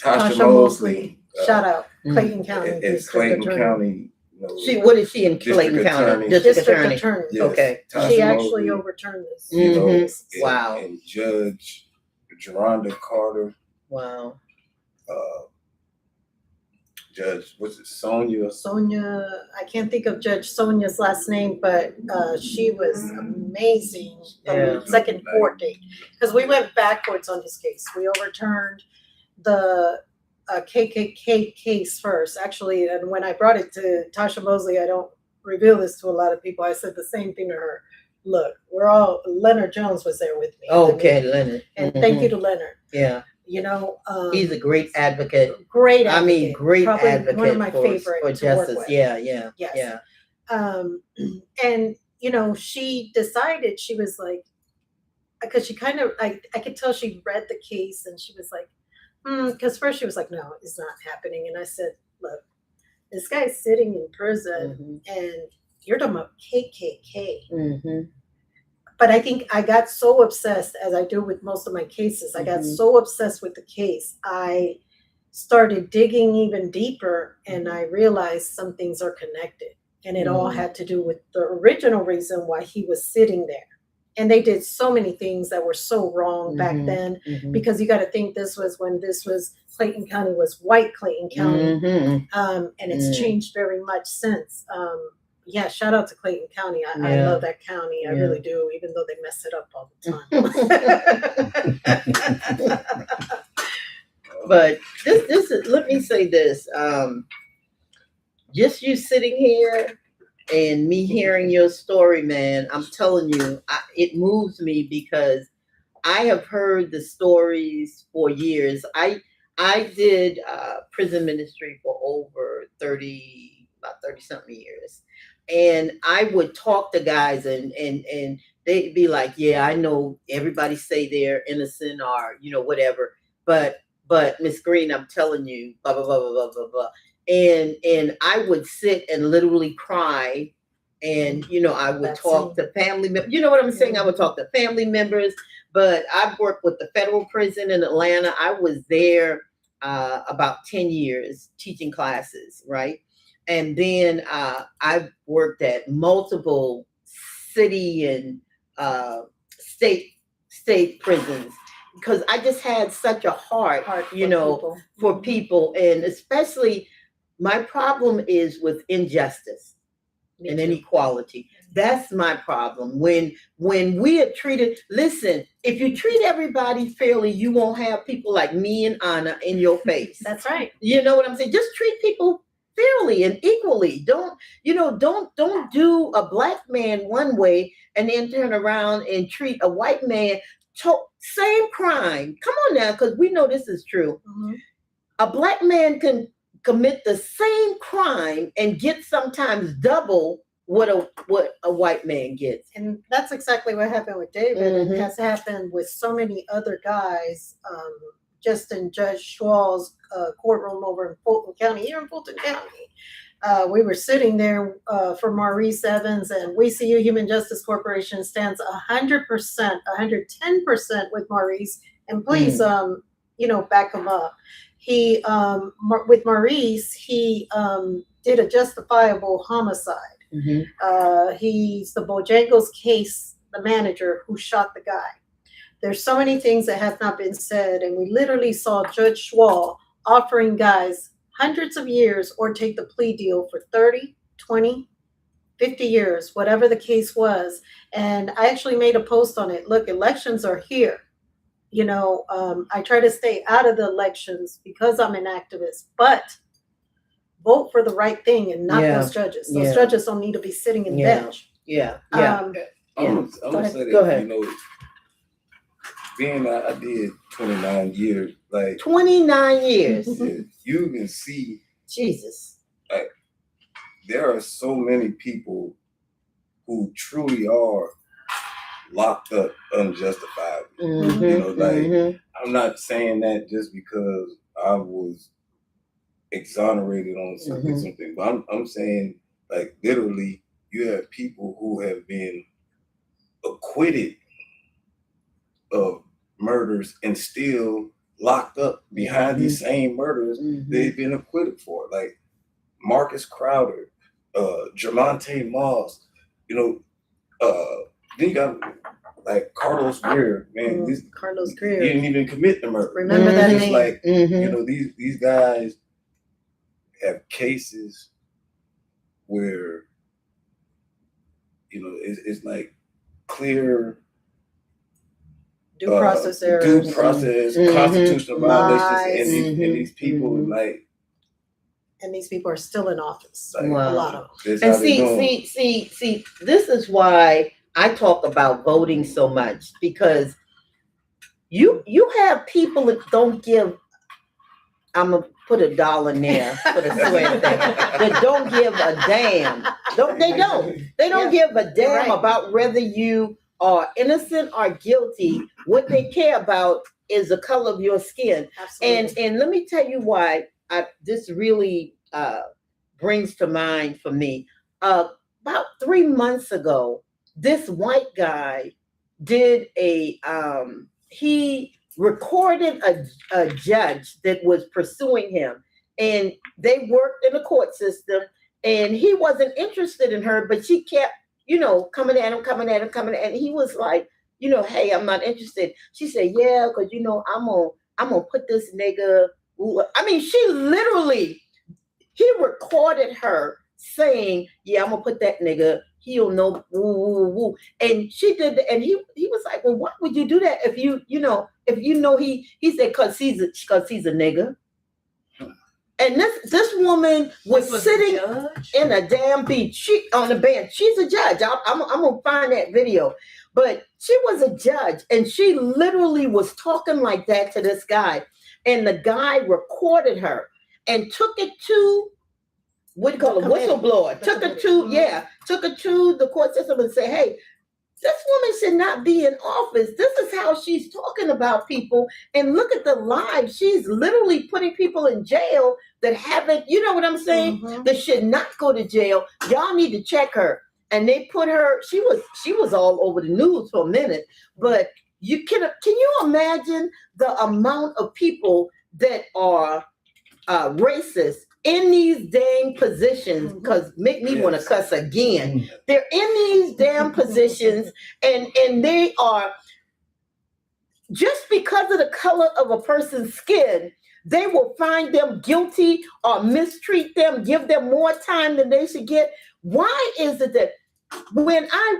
Tasha Mosley, shout out Clayton County. It's Clayton County. What is she in Clayton County? District Attorney. Yes. Okay. Tasha She actually Mosley, overturned this. you know, Wow. And Judge Geronda Carter. Wow. Judge, what's it, Sonia? Sonia, I can't think of Judge Sonia's last name, but she was amazing the second court date. Because we went backwards on his case. We overturned the KKK case first. Actually, and when I brought it to Tasha Mosley, I don't reveal this to a lot of people. I said the same thing to her. Look, Leonard Jones was there with me. Okay, Leonard. And thank you to Leonard. Yeah. You know, he's a great advocate. Great advocate. I mean, great probably advocate one of my for favorite justice. Yes. Yeah. And you know, she decided, she was like, because she kind of, I could tell she read the case and she was like, because first she was like, no, it's not happening. And I said, look, this guy's sitting in prison and you're talking about KKK. But I think I got so obsessed, as I do with most of my cases, I got so obsessed with the case, I started digging even deeper and I realized some things are connected. And it all had to do with the original reason why he was sitting there. And they did so many things that were so wrong back then, because you got to think this was when Clayton County was white Clayton County, and it's changed very much since. Yeah, shout out to Clayton County. I love that county. I really do, even though they mess it up all the time. But this is, let me say this. Just you sitting here and me hearing your story, man, I'm telling you, it moves me because I have heard the stories for years. I did prison ministry for over about 30 something years. And I would talk to guys and they'd be like, yeah, I know everybody say they're innocent or, whatever. But Miss Green, I'm telling you, blah, blah, blah, blah, blah, blah, blah. And I would sit and literally cry. And, I would talk to family members. You know what I'm saying? I would talk to family members. But I've worked with the federal prison in Atlanta. I was there about 10 years teaching classes, right? And then I've worked at multiple city and state prisons because I just had such a heart for people. And especially my problem is with injustice and inequality. That's my problem. When we are treated, listen, if you treat everybody fairly, you won't have people like me and Anna in your face. That's right. You know what I'm saying? Just treat people fairly and equally. Don't do a black man one way and then turn around and treat a white man same crime. Come on now, because we know this is true. A black man can commit the same crime and get sometimes double what a white man gets. And that's exactly what happened with David. And has happened with so many other guys. Just in Judge Schwall's courtroom over in Fulton County, here in Fulton County. We were sitting there for Maurice Evans, and We See You Human Justice Corporation stands 100%, 110% with Maurice. And please, back him up. He, with Maurice, he did a justifiable homicide. He's the Bojangles case, the manager who shot the guy. There's so many things that have not been said, and we literally saw Judge Schwall offering guys hundreds of years or take the plea deal for 30, 20, 50 years, whatever the case was. And I actually made a post on it. Look, elections are here. I try to stay out of the elections because I'm an activist, but vote for the right thing and not those judges. Those judges don't need to be sitting in the bench. I'm gonna say that, Go ahead. Being I did 29 years, like 29 years. You can see, Jesus. like, there are so many people who truly are locked up unjustifiably. I'm not saying that just because I was exonerated on something, but I'm saying, like, literally, you have people who have been acquitted of murders and still locked up behind these same murders they've been acquitted for, like Marcus Crowder, Jermonte Moss, then you got like Carlos Greer, man. Carlos Greer, he didn't even commit the murder. Remember that it's name? Like these guys have cases where it's like clear due process errors, constitutional violations, and these people and these people are still in office. Like, a lot of them. And see, this is why I talk about voting so much, because you have people that don't give. I'm gonna put $1 in there for the sweat thing. That don't give a damn. They don't give a damn about whether you are innocent or guilty. What they care about is the color of your skin. Absolutely. And let me tell you why this really brings to mind for me. About 3 months ago, this white guy did he recorded a judge that was pursuing him, and they worked in the court system, and he wasn't interested in her, but she kept coming at him. And he was like, hey, I'm not interested. She said, yeah, because, I'm going to put this nigga. I mean, she literally, he recorded her saying, yeah, I'm going to put that nigga. He'll know. Woo, woo, woo. And she did. And he was like, well, why would you do that if you know, he said, because he's a nigga. And this woman was sitting in a damn beach on the bench. She's a judge. I'm gonna find that video, but she was a judge, and she literally was talking like that to this guy, and the guy recorded her and took it to what do you call a whistleblower. Took it to the court system and said, hey, this woman should not be in office. This is how she's talking about people. And look at the lives. She's literally putting people in jail that haven't, you know what I'm saying? That should not go to jail. Y'all need to check her. And they put her, she was all over the news for a minute. But can you imagine the amount of people that are racist in these dang positions, because make me want to cuss again. They're in these damn positions, and they are, just because of the color of a person's skin, they will find them guilty or mistreat them, give them more time than they should get. Why is it that when I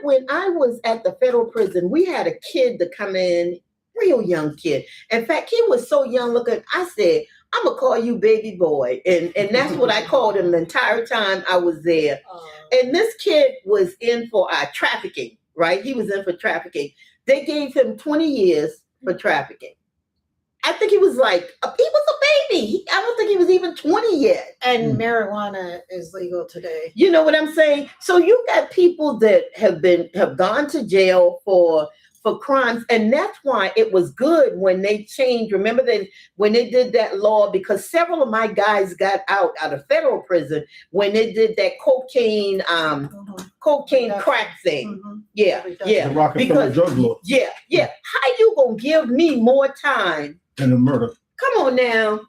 was at the federal prison, we had a kid to come in, real young kid. In fact, he was so young looking, I said, I'm gonna call you baby boy. And that's what I called him the entire time I was there. And this kid was in for trafficking, right? He was in for trafficking. They gave him 20 years for trafficking. I think he was a baby. I don't think he was even 20 yet. And marijuana is legal today. You know what I'm saying? So you got people that have gone to jail for crimes, and that's why it was good when they changed. Remember when they did that law, because several of my guys got out of federal prison when they did that cocaine crack thing. The Rockefeller drug law. Yeah. How you gonna give me more time than a murder? Come on now.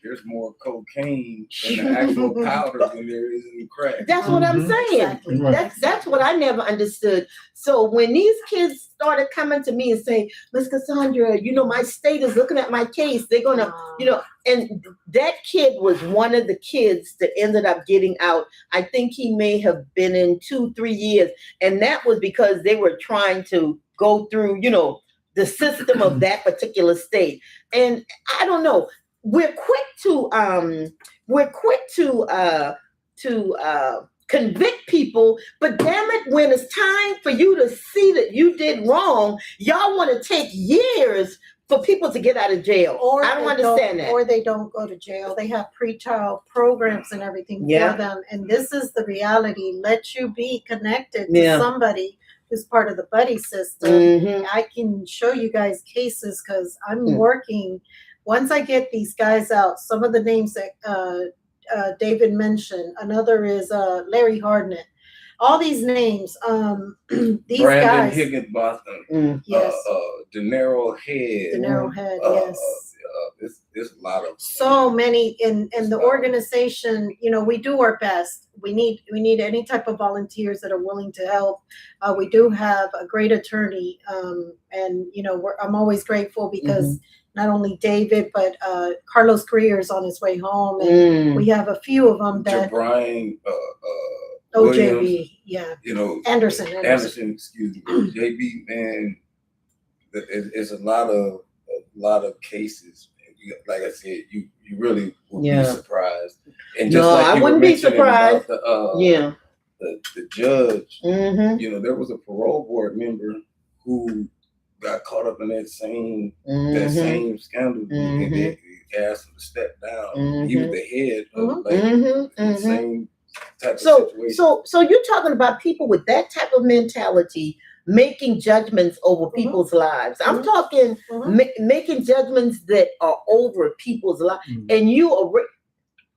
There's more cocaine in the actual powder than there is in the crack. That's what I'm saying. Exactly. Right. That's what I never understood. So when these kids started coming to me and saying, Miss Cassandra, my state is looking at my case. They're gonna, and that kid was one of the kids that ended up getting out. I think he may have been in 2-3 years. And that was because they were trying to go through, the system of that particular state. And I don't know. We're quick to convict people, but damn it, when it's time for you to see that you did wrong, y'all want to take years for people to get out of jail. I don't understand that. Or they don't go to jail. They have pretrial programs and everything for them. And this is the reality. Let you be connected to somebody who's part of the buddy system. I can show you guys cases because I'm working. Once I get these guys out, some of the names that David mentioned, another is Larry Hardnett. All these names, these Brandon guys. Higginbotham, yes. De Niro Head. Yes. There's a lot of so many in the organization. We do our best. We need any type of volunteers that are willing to help. We do have a great attorney, and I'm always grateful because not only David but Carlos Greer is on his way home, and we have a few of them that Brian OJB, Anderson, excuse me, JB, man. There's a lot of cases. Like I said, you really would be surprised. And just I wouldn't be surprised. The judge, there was a parole board member who got caught up in that same scandal, and they asked him to step down. He was the head of the same type of situation. So you're talking about people with that type of mentality making judgments over people's lives. I'm talking making judgments that are over people's lives. And you are,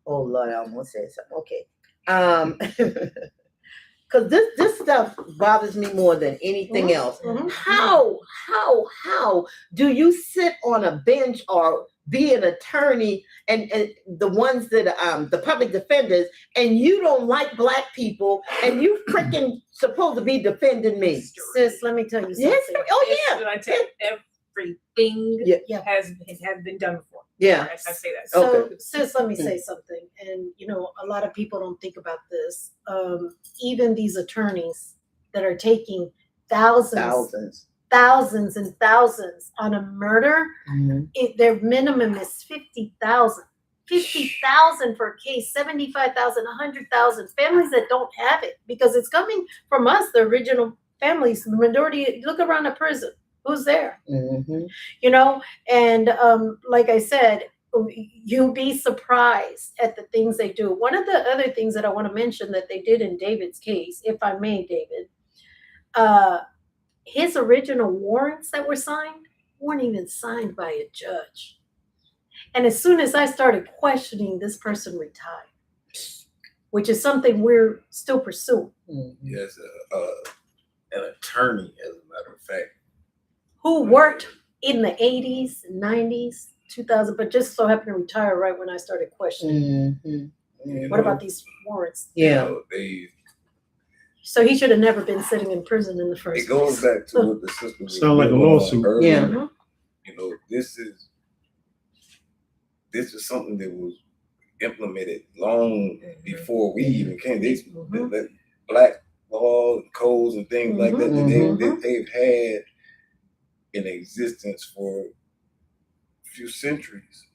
oh Lord, I almost said something. Okay. Because this stuff bothers me more than anything else. How do you sit on a bench or be an attorney and the ones that the public defenders, and you don't like Black people, and you freaking supposed to be defending me. Sis, let me tell you something. Yes. Oh yeah. I tell you, everything Yeah. has been done before. Yeah. I say that. So, Okay. sis, let me say something. And, a lot of people don't think about this. Even these attorneys that are taking thousands and thousands on a murder, their minimum is 50,000. 50,000 for a case, 75,000, 100,000. Families that don't have it, because it's coming from us, the original families. The majority, look around a prison. Who's there? And like I said, you'll be surprised at the things they do. One of the other things that I want to mention that they did in David's case, if I may, David, his original warrants that were signed weren't even signed by a judge. And as soon as I started questioning, this person retired, which is something we're still pursuing. Yes, an attorney, as a matter of fact. Who worked in the 80s, 90s, 2000, but just so happened to retire right when I started questioning. What about these warrants? Yeah. So he should have never been sitting in prison in the first place. It goes back to what the sister was Sound like a lawsuit. earlier. This is something that was implemented long before we even came. The Black law and codes and things like that they've had in existence for a few centuries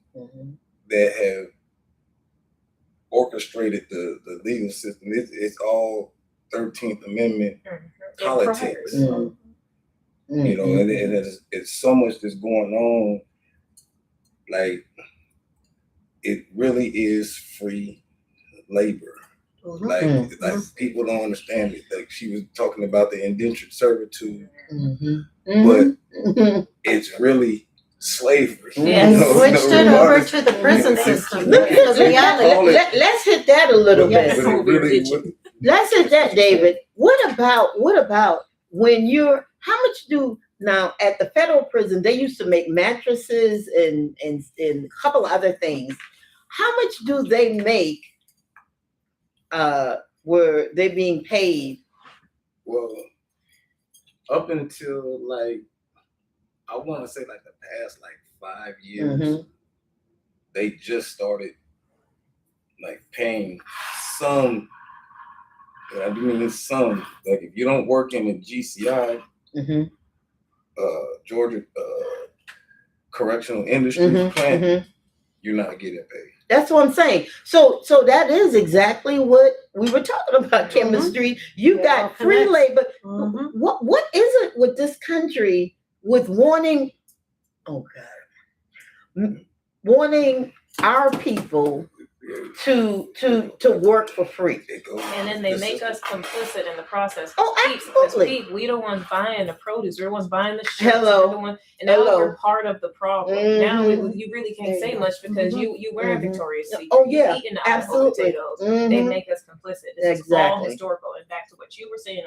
that have orchestrated the legal system. It's all 13th Amendment politics. And it's so much that's going on. Like, it really is free labor. Like people don't understand it. Like, she was talking about the indentured servitude, but it's really slavery. And switched it over to the prison system. Because reality. Let's hit that a little bit. Let's hit that, David. What about when how much do now at the federal prison they used to make mattresses and a couple other things. How much do they make? Were they being paid? Well, up until I want to say the past 5 years, they just started paying some. I do mean some. Like, if you don't work in the GCI, Georgia Correctional Industries plant, you're not getting paid. That's what I'm saying. So that is exactly what we were talking about. Chemistry. You got free labor. What is it with this country with wanting our people to work for free? And then they make us complicit in the process. Oh, absolutely. We the ones buying the produce. We're the ones buying the shit. Hello. And now we're part of the problem. Now you really can't say much because you wearing Victoria's Secret. Oh yeah, eating the absolutely. potatoes. They make us complicit. This is all historical. And back to what you were saying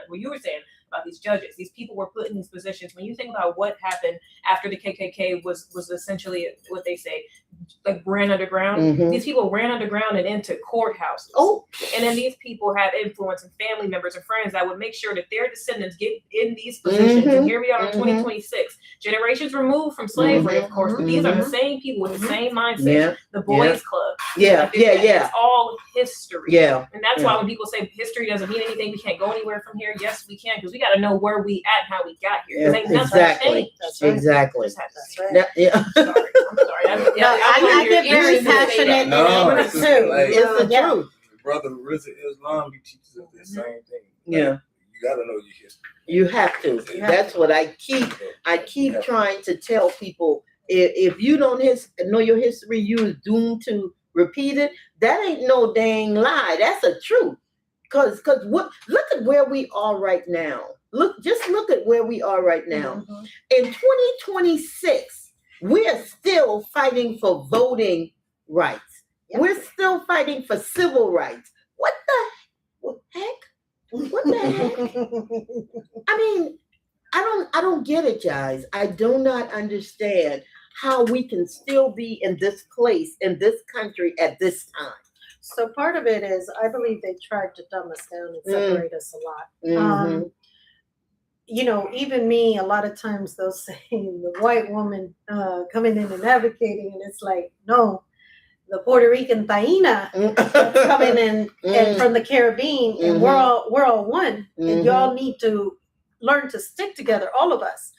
about these judges. These people were put in these positions. When you think about what happened after the KKK was essentially what they say, ran underground. These people ran underground and into courthouses. Oh, and then these people have influence and family members and friends that would make sure that their descendants get in these positions. And here we are in 2026, generations removed from slavery, of course, but these are the same people with the same mindset. The boys club. It's all history. And that's why when people say history doesn't mean anything, we can't go anywhere from here. Yes, we can, because we got to know where we at and how we got here. Ain't nothing changed. That's right. Exactly. That's right. I'm sorry. I get very passionate. It's the truth. Brother Rizza Islam, he teaches us the same thing. Yeah. You got to know your history. You have to. That's what I keep trying to tell people. If you don't know your history, you're doomed to repeat it. That ain't no dang lie. That's a truth. Cause look at where we are right now. Look at where we are right now. In 2026, we're still fighting for voting rights. We're still fighting for civil rights. What the heck? What the heck? I mean, I don't get it, guys. I do not understand how we can still be in this place, in this country at this time. So part of it is, I believe they tried to dumb us down and separate us a lot. Mhm. You know, even me, a lot of times they'll say the white woman coming in and advocating, and it's like, no, the Puerto Rican Taína that's coming in and from the Caribbean, and we're all one, and y'all need to learn to stick together, all of us.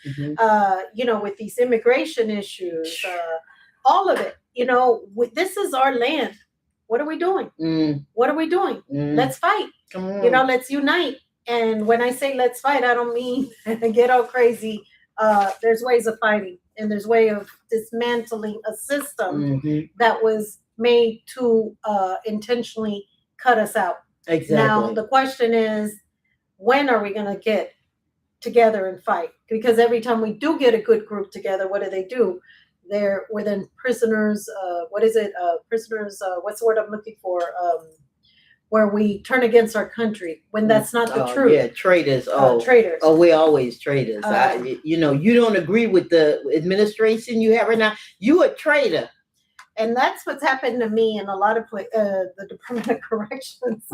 You know, with these immigration issues, all of it. You know, this is our land. What are we doing? What are we doing? Let's fight. You know, let's unite. And when I say let's fight, I don't mean get all crazy. There's ways of fighting, and there's way of dismantling a system that was made to intentionally cut us out. Exactly. Now the question is, when are we going to get together and fight? Because every time we do get a good group together, what do? We're then prisoners. What is it? Prisoners. What's the word I'm looking for? Where we turn against our country when that's not the truth. Yeah, traitors. Traitors. Oh, we're always traitors. You know, you don't agree with the administration you have right now. You a traitor. And that's what's happened to me in a lot of the Department of Corrections.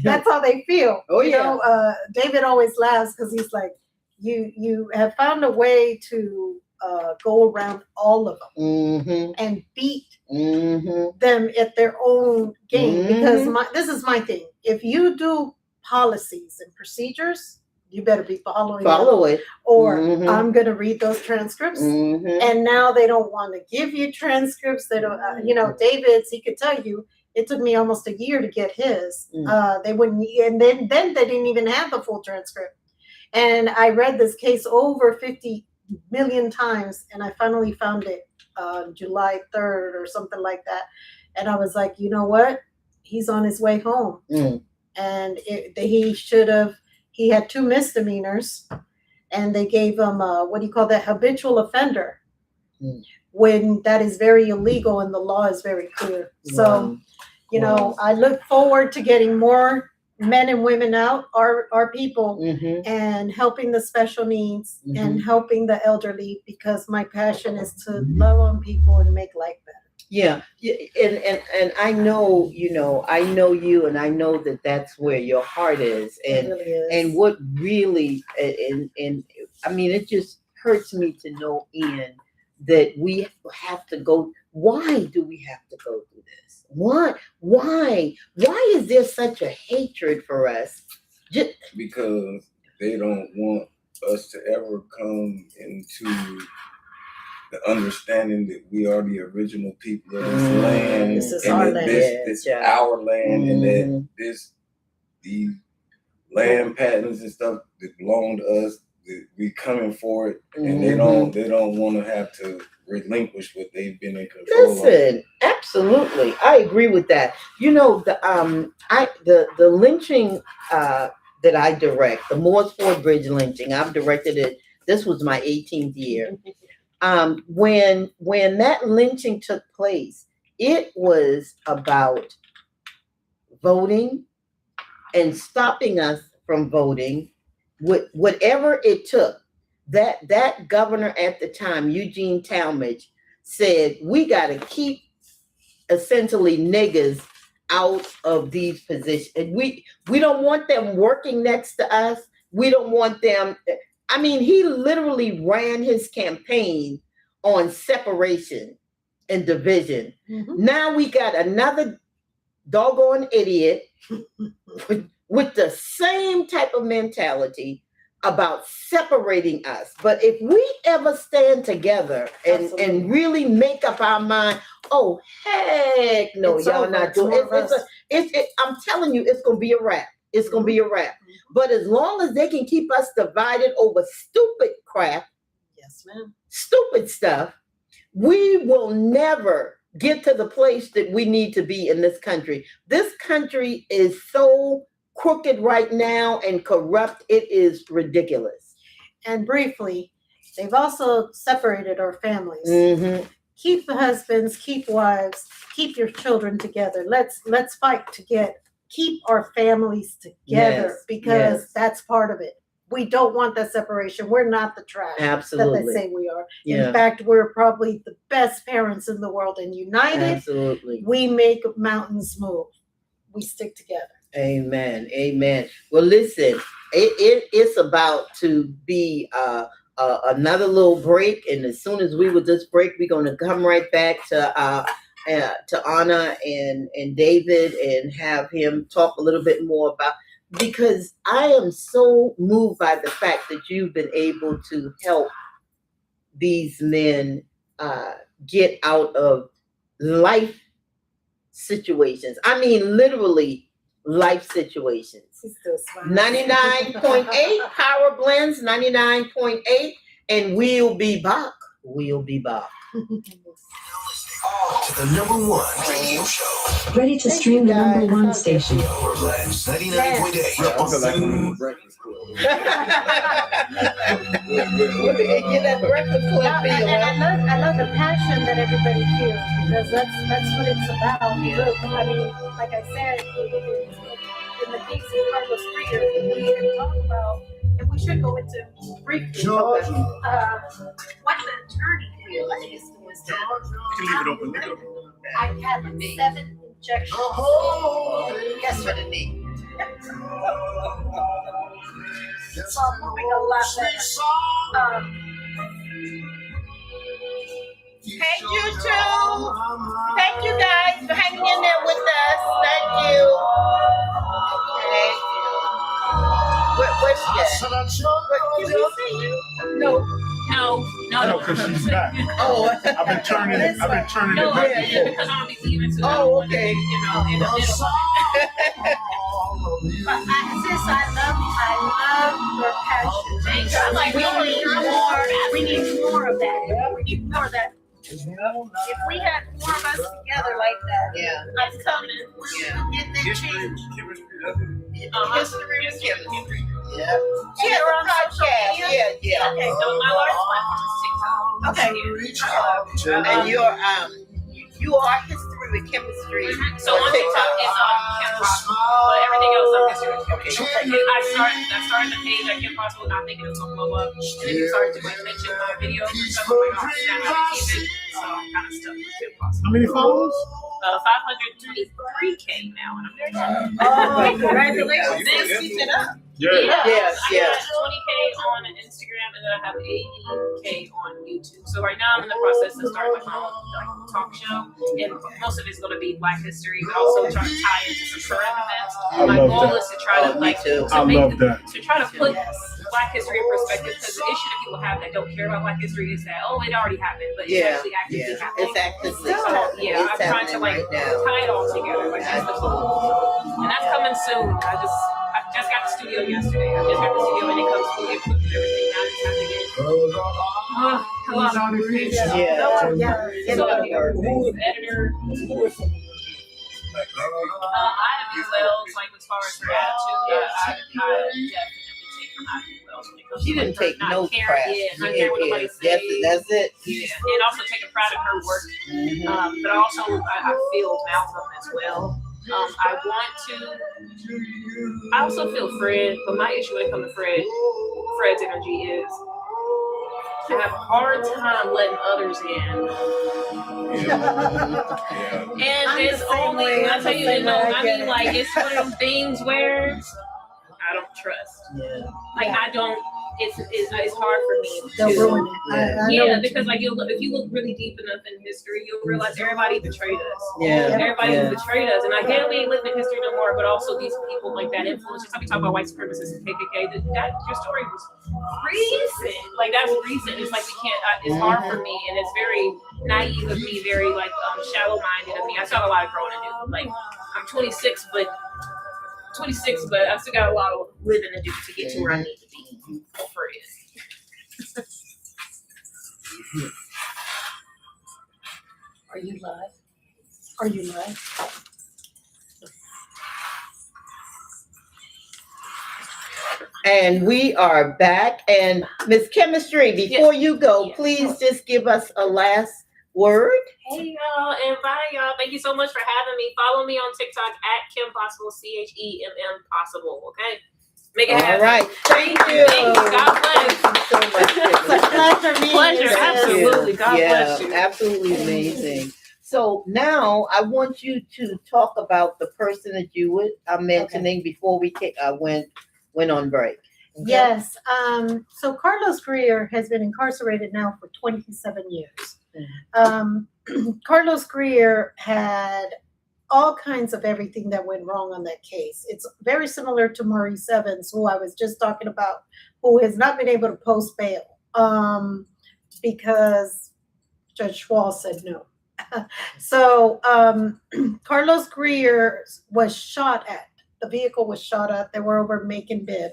That's how they feel. Oh, you know, David always laughs because he's like, you have found a way to go around all of them and beat them at their own game. Because this is my thing. If you do policies and procedures, you better be following it. Or I'm going to read those transcripts. And now they don't want to give you transcripts. They don't, you know, David's, he could tell you, it took me almost a year to get his. They wouldn't, and then they didn't even have the full transcript. And I read this case over 50 million times, and I finally found it July 3rd or something like that. And I was like, you know what? He's on his way home. And he had 2 misdemeanors, and they gave him habitual offender, when that is very illegal and the law is very clear. So, you know, I look forward to getting more men and women out, our people, and helping the special needs and helping the elderly, because my passion is to love on people and make life better. Yeah, and I know, you know, I know you, and I know that that's where your heart is, and It really is. and what really, and I mean, it just hurts me to no end that we have to go. Why do we have to go through this? Why is there such a hatred for us? Just because they don't want us to ever come into the understanding that we are the original people of this land. This is and our that land. This is our land, and that these land patents and stuff that belong to us, that we coming for it, and they don't want to have to relinquish what they've been in control of. Listen, absolutely, I agree with that. You know, the lynching that I direct, the Moores Ford Bridge lynching, I've directed it. This was my 18th year. When that lynching took place, it was about voting and stopping us from voting, whatever it took. That governor at the time, Eugene Talmadge, said, we got to keep essentially niggers out of these positions. We don't want them working next to us. We don't want them. I mean, he literally ran his campaign on separation and division. Now we got another doggone idiot with the same type of mentality about separating us. But if we ever stand together and really make up our mind, oh, heck no, it's y'all over. Not doing it. I'm telling you, it's going to be a wrap. It's going to be a wrap. But as long as they can keep us divided over stupid crap, yes, ma'am, stupid stuff, we will never get to the place that we need to be in this country. This country is so crooked right now and corrupt. It is ridiculous. And briefly, they've also separated our families. Keep the husbands, keep wives, keep your children together. Let's fight to keep our families together, because that's part of it. we don't want that separation. We're not the trash that Absolutely. they say we are. Yeah. In fact, we're probably the best parents in the world, and united, Absolutely. we make mountains move. We stick together. Amen. Amen. Well, listen, it's about to be another little break, and as soon as we with this break, we're going to come right back to Anna and David and have him talk a little bit more about, because I am so moved by the fact that you've been able to help these men get out of life situations. I mean, literally life situations. 99.8 Power Blendz 99.8, and we'll be back. We'll be back. To the #1 radio show. Ready to stream the #1 station. Power Blendz 99.8. I feel like I'm in the Breakfast Club. Get that Breakfast Club feel. And I love the passion that everybody feels, because that's what it's about. Yeah. Look, I mean, like I said, in the case of Carlos Freer, we can talk about, and we should go into briefly what the attorney realized was that I had 7 injections yesterday. So I'm moving a lot better. Hey, YouTube. Thank you guys for hanging in there with us. Thank you. Okay. Where's she at? Can we see you? No, No, because she's back. Oh, I've been turning it no, back and yeah, forth. because I'll be leaving to Oh, okay. in the middle of it. But I love your passion. I'm like, We need more of that. We need more of that. If we had more of us together like that, yeah. I'm telling you, we'll get that change. Yeah. She has a podcast. Yeah. Okay, so my largest platform is TikTok. Okay. And you are history with chemistry. So on TikTok is Kim Possible, but everything else I'm history with chemistry. I started the page at Kim Possible, I think it was on blow up, and then you started to mention my videos and stuff like that. I keep it, so I'm kind of stuck with Kim Possible. How many followers? 523K now, and I'm very happy. Oh, congratulations. Then Keep it up. Yeah. Yes, I yes. got 20K on Instagram, and then I have 80K on YouTube. So right now I'm in the process of starting my own talk show, and most of it's going to be Black history, but also trying to tie into some current events. My goal is to try to to try to put Black history in perspective, because the issue that people have that don't care about Black history is that, oh, it already happened, but it's actually actively happening. It's actively So yeah, I'm trying to like tie it all together. Like that's the goal, and that's coming soon. I just got the studio yesterday. I just got the studio, and it comes fully equipped with everything. Now I just have to get a lot of organization. So editor. I have Wells, like as far as her attitude, I definitely take from Wells when it comes She to didn't take not no caring. crap. Yeah, not caring what nobody says. That's it. Yeah, and also taking pride in her work. But also I feel Malcolm as well. I also feel Fred, but my issue when it comes to Fred's energy is I have a hard time letting others in. And it's only, I tell you, I mean, like, it's one of those things where I don't trust. Yeah. Like, I don't. It's hard for me They'll to. ruin it. Yeah, because like if you look really deep enough in history, you'll realize everybody betrayed us. Yeah. Everybody betrayed us, and I get we ain't living in history no more. But also these people like that influence. Just like we talk about white supremacists and KKK. That your story was recent. Like that's recent. It's like we can't. It's hard for me, and it's very naive of me, very like shallow-minded of me. I still have a lot of growing to do. Like I'm 26, but I still got a lot of living to do to get to where I need to be. For it. Are you live? And we are back. And Miss Chemistry, before you go, please just give us a last word. Hey y'all, and bye y'all. Thank you so much for having me. Follow me on TikTok at Kim Possible, CHEMM Possible. Okay. Make it All happen. right. Thank you. God bless. Thank you so much. It's a pleasure meeting Pleasure, you. absolutely. God bless you. Absolutely amazing. So now I want you to talk about the person that you were mentioning before we went on break. Okay? Yes. So Carlos Greer has been incarcerated now for 27 years. Carlos Greer had all kinds of everything that went wrong on that case. It's very similar to Maurice Evans, who I was just talking about, who has not been able to post bail because Judge Schwal said no. So Carlos Greer was shot at. The vehicle was shot at. They were over Macon Bib.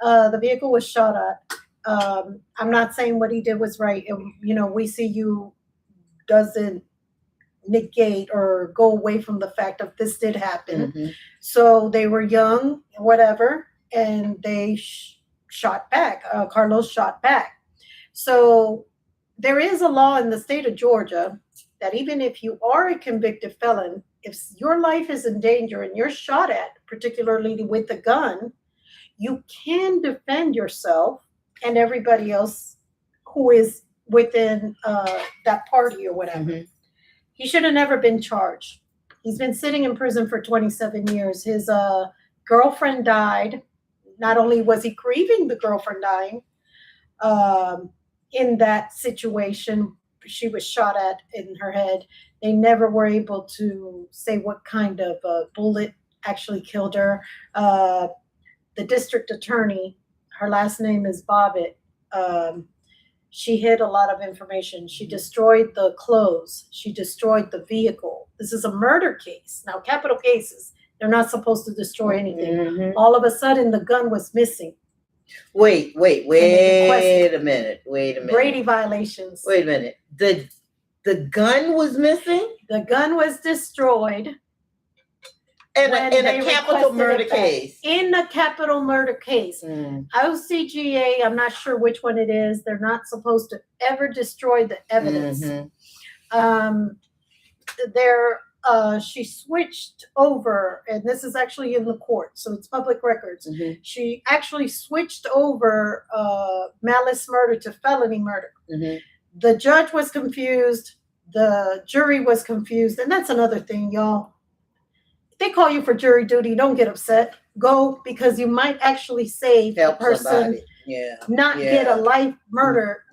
The vehicle was shot at. I'm not saying what he did was right. We see you doesn't negate or go away from the fact of this did happen. Mm-hmm. So they were young, whatever, and they shot back. Carlos shot back. So there is a law in the state of Georgia that even if you are a convicted felon, if your life is in danger and you're shot at, particularly with a gun, you can defend yourself and everybody else who is within that party or whatever. Mm-hmm. He should have never been charged. He's been sitting in prison for 27 years. His girlfriend died. Not only was he grieving the girlfriend dying, in that situation, she was shot at in her head. They never were able to say what kind of bullet actually killed her. The district attorney, her last name is Bobbitt. She hid a lot of information. She destroyed the clothes. She destroyed the vehicle. This is a murder case. Now, capital cases, they're not supposed to destroy anything. Mm-hmm. All of a sudden, the gun was missing. Wait a minute. Brady violations. Wait a minute. The gun was missing? The gun was destroyed. In a capital murder case. In a capital murder case. OCGA, I'm not sure which one it is. They're not supposed to ever destroy the evidence. Mm-hmm. She switched over, and this is actually in the court, so it's public records. Mm-hmm. She actually switched over malice murder to felony murder. Mm-hmm. The judge was confused. The jury was confused. And that's another thing, y'all. If they call you for jury duty, don't get upset. Go, because you might actually save a person, somebody. Get a life murder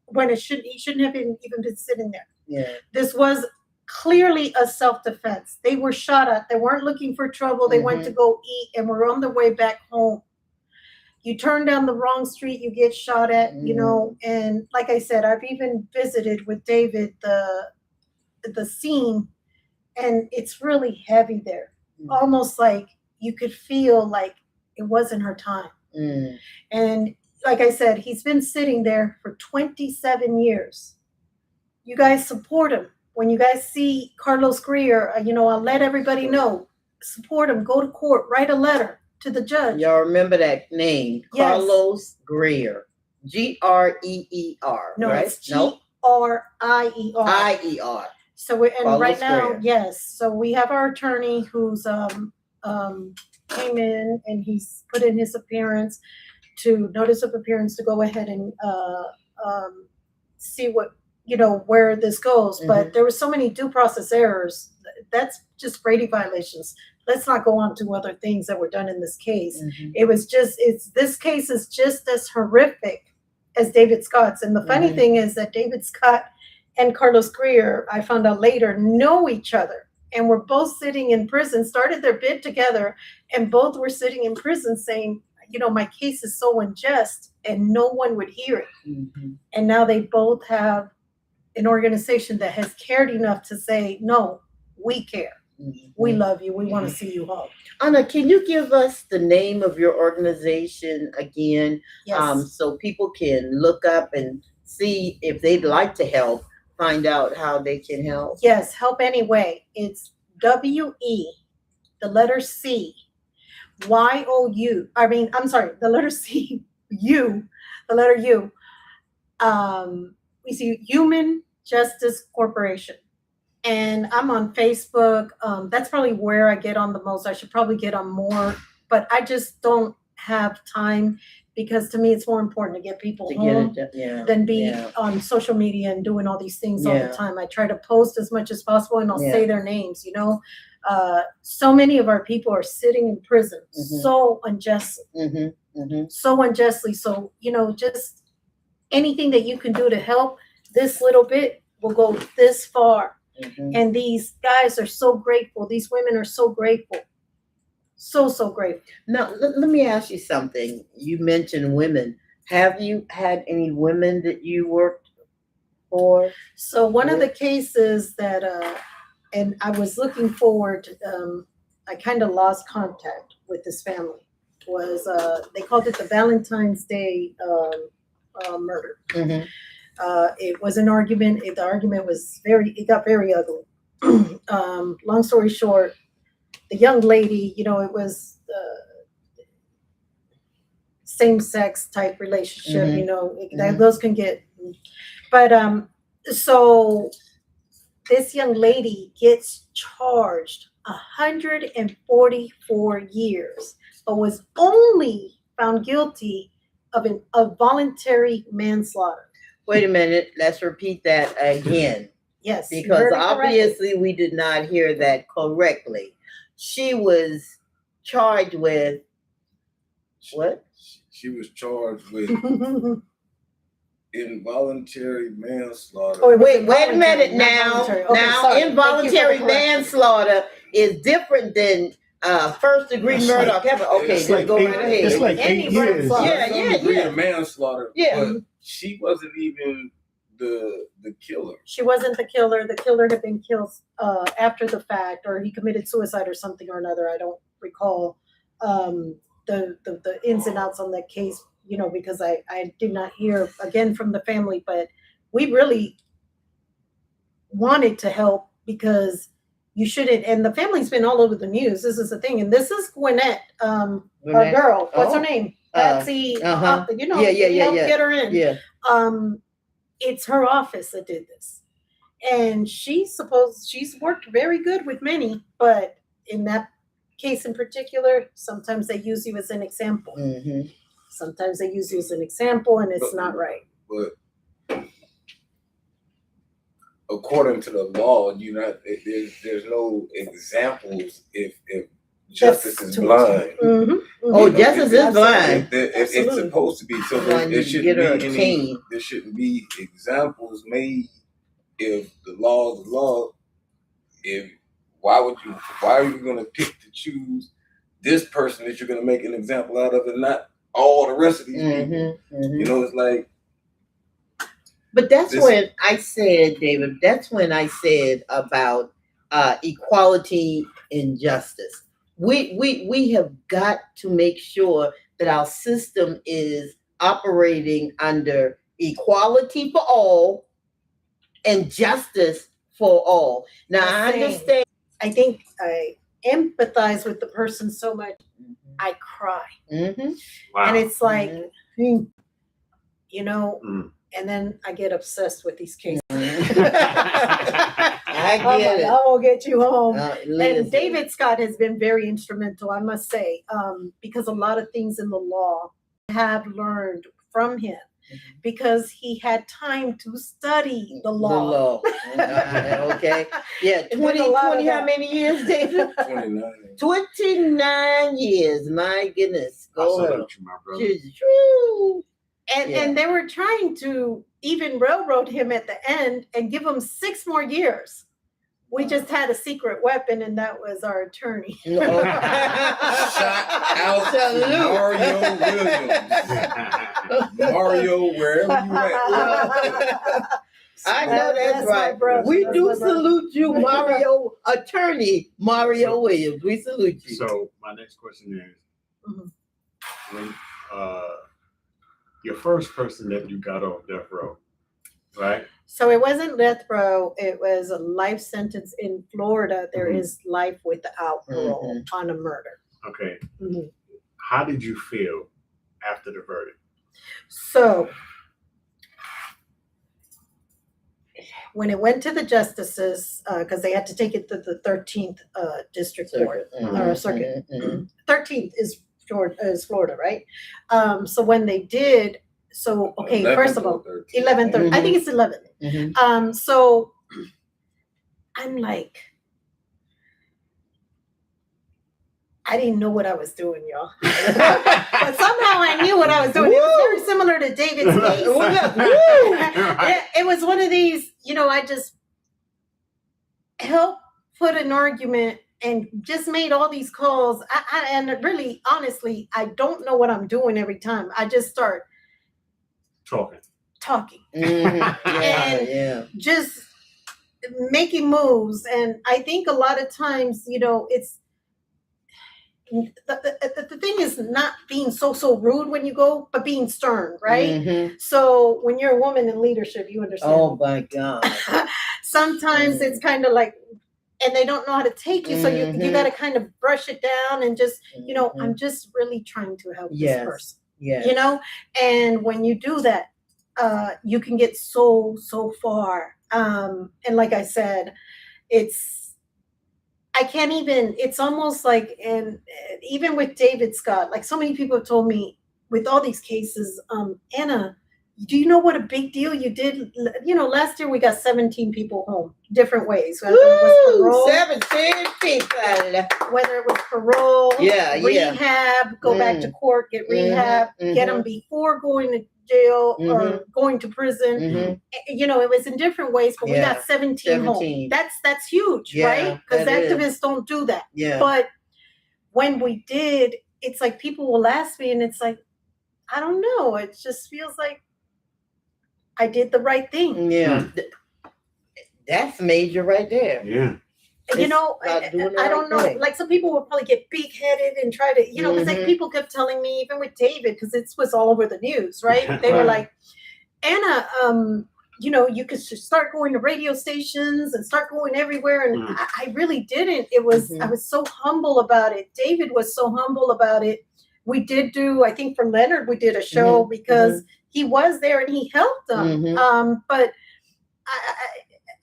when he shouldn't have even been sitting there. Yeah. This was clearly a self-defense. They were shot at. They weren't looking for trouble. They went to go eat and were on their way back home. You turn down the wrong street, you get shot at, and like I said, I've even visited with David the scene, and it's really heavy there. Almost like you could feel like it wasn't her time. And like I said, he's been sitting there for 27 years. You guys support him. When you guys see Carlos Greer, I'll let everybody know. Support him. Go to court. Write a letter to the judge. Y'all remember that name? Yes. Carlos Greer. Greer. No, right? it's Grier. IER. So we Carlos right now, Greer. yes. So we have our attorney who's came in and he's put in his appearance to notice of appearance to go ahead and see what where this goes. But there were so many due process errors. That's just Brady violations. Let's not go on to other things that were done in this case. It was this case is just as horrific as David Scott's. And the funny thing is that David Scott and Carlos Greer, I found out later, know each other. And were both sitting in prison, started their bid together, and both were sitting in prison saying, my case is so unjust, and no one would hear it. And now they both have an organization that has cared enough to say, no, we care. We love you. We want to see you home. Anna, can you give us the name of your organization again? Yes. So people can look up and see if they'd like to help, find out how they can help. Yes, Help Anyway. It's WE, the letter C, YOU. The letter C, U, the letter U. We see Human Justice Corporation. And I'm on Facebook. That's probably where I get on the most. I should probably get on more, but I just don't have time, because to me it's more important to get people To home get it, than be on social media and doing all these things all the time. I try to post as much as possible, and I'll say their names, you know. So many of our people are sitting in prison so unjustly. So unjustly. So, you know, just anything that you can do to help this little bit will go this far. And these guys are so grateful. These women are so grateful. So grateful. Now, let me ask you something. You mentioned women. Have you had any women that you worked for? So one of the cases that, and I was looking forward to, I kind of lost contact with this family, was they called it the Valentine's Day murder. It was an argument. The argument was it got very ugly. Long story short, the young lady, you know, it was same-sex type relationship, you know, those can get, but so this young lady gets charged 144 years, but was only found guilty of voluntary manslaughter. Wait a minute, let's repeat that again. Yes. Because obviously we did not hear that correctly. She was charged with what? She was charged with involuntary manslaughter. Oh, wait a minute now. Involuntary manslaughter is different than first degree murder. Okay, just go right ahead. It's like 8 years. Yeah. Manslaughter. Yeah. But she wasn't even the killer. She wasn't the killer. The killer had been killed after the fact, or he committed suicide or something or another. I don't recall the ins and outs on that case, you know, because I did not hear again from the family, but we really wanted to help because you shouldn't. And the family's been all over the news. This is the thing. And this is Gwinnett, our girl. What's her name? Patsy. You know, get her in. Yeah. It's her office that did this. And she's worked very good with many, but in that case in particular, sometimes they use you as an example. Sometimes they use you as an example, and it's not right. But according to the law, there's no examples if justice is blind. Oh, justice is blind. It's supposed to be. So there shouldn't be examples made. If the law is the law, why are you going to pick to choose this person that you're going to make an example out of, and not all the rest of these people? You know, it's like. But that's when I said, David. That's when I said about equality and justice. We have got to make sure that our system is operating under equality for all and justice for all. Now, I understand. I think I empathize with the person so much, I cry. Wow. And it's like, you know, and then I get obsessed with these cases. I get it. I will get you home. And David Scott has been very instrumental, I must say, because a lot of things in the law I have learned from him. Because he had time to study the law. Okay. Yeah, 20 how many years, David? 29 years. My goodness. Go ahead. And they were trying to even railroad him at the end and give him 6 more years. We just had a secret weapon, and that was our attorney. Shout out to Mario Williams. Mario, wherever you at. I know that's right. We do salute you, Mario, attorney Mario Williams. We salute you. So my next question is, when your first person that you got off death row, right? So it wasn't death row. It was a life sentence in Florida. There is life without parole on a murder. Okay. How did you feel after the verdict? So when it went to the justices, because they had to take it to the 13th district court or circuit. 13th is Georgia, is Florida, right? So when they did, so okay, first of all, 11:30. I think it's 11. So I'm like, I didn't know what I was doing, y'all. But somehow I knew what I was doing. It was very similar to David's case. It was one of these, I just helped put an argument and just made all these calls. And really, honestly, I don't know what I'm doing every time. I just start talking. Just making moves. And I think a lot of times, it's, the thing is not being so rude when you go, but being stern, right? So when you're a woman in leadership, you understand. Oh my God. Sometimes it's kind of like, and they don't know how to take you, so you got to kind of brush it down and just, I'm just really trying to help this person. And when you do that, you can get so far. And like I said, I can't even, it's almost like, and even with David Scott, like so many people have told me with all these cases, Anna, do you know what a big deal you did? Last year we got 17 people home, different ways. Whether it was parole, 17 people. Whether it was parole, rehab, go back to court, get rehab, get them before going to jail or going to prison. It was in different ways, but we got 17 home. That's huge, right? Because activists don't do that. But when we did, it's like people will ask me, and it's like, I don't know. It just feels like I did the right thing. That's major right there. I don't know. Like some people would probably get big headed and try to, because like people kept telling me, even with David, because it was all over the news, right? They were like, Anna, you could start going to radio stations and start going everywhere. And I really didn't. It was, I was so humble about it. David was so humble about it. We did do, I think for Leonard, we did a show because he was there and he helped them. But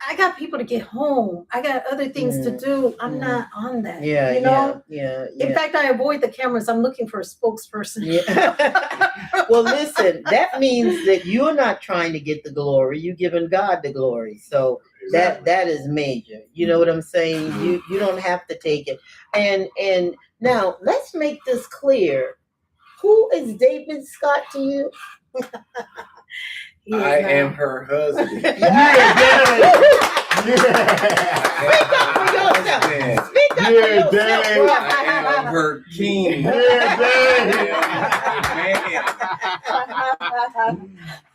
I got people to get home. I got other things to do. I'm not on that. In fact, I avoid the cameras. I'm looking for a spokesperson. Well, listen, that means that you're not trying to get the glory. You're giving God the glory. So that is major. You know what I'm saying? You don't have to take it. And now let's make this clear. Who is David Scott to you? I am her husband. Speak up for yourself. Speak up for yourself. I am her king.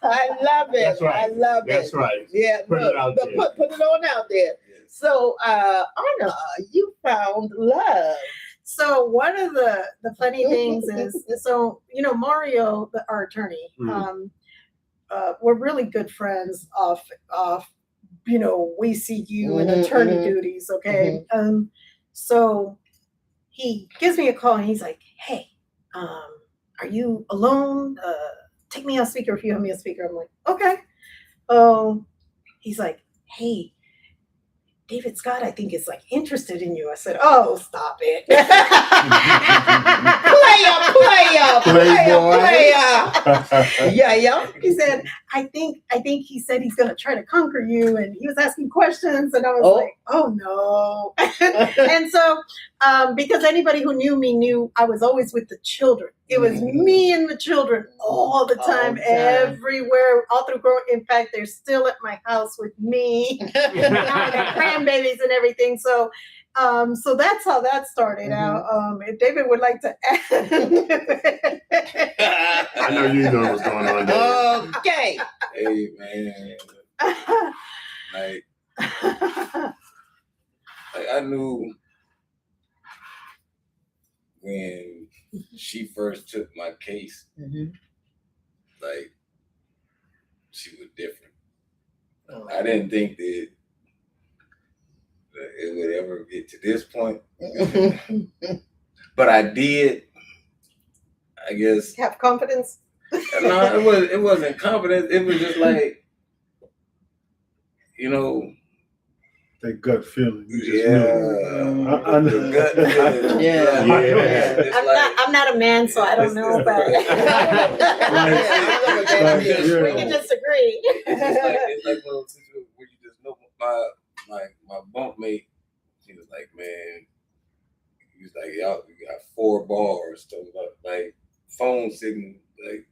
I love it. That's right. I love it. That's right. Yeah, Put it out there. Put it on out there. So, Anna, you found love. So one of the funny things is, Mario, our attorney, we're really good friends off, we see you in attorney duties. Okay. So he gives me a call and he's like, hey, are you alone? Take me on speaker if you have me on speaker. I'm like, okay. He's like, hey, David Scott, I think is like interested in you. I said, oh, stop it. Player. Yeah. He said, I think he said he's gonna try to conquer you, and he was asking questions, and I was like, oh no. And so, because anybody who knew me knew I was always with the children. It was me and the children all the time, everywhere, all through growing. In fact, they're still at my house with me, and grandbabies and everything. So that's how that started out. If David would like to add. I know you know what's going on there. Okay. Hey, man. Like I knew when she first took my case, like she was different. I didn't think that it would ever get to this point. But I did, I guess. Have confidence? No, it wasn't confidence. It was just like, That gut feeling. You just Yeah. know. I The gut feeling. Yeah. It's I'm not a man, so I don't know, but we can disagree. It's like one of those situations where you just know my bunkmate, he was like, man, he was like, y'all, we got 4 bars, talking about like phone signal, like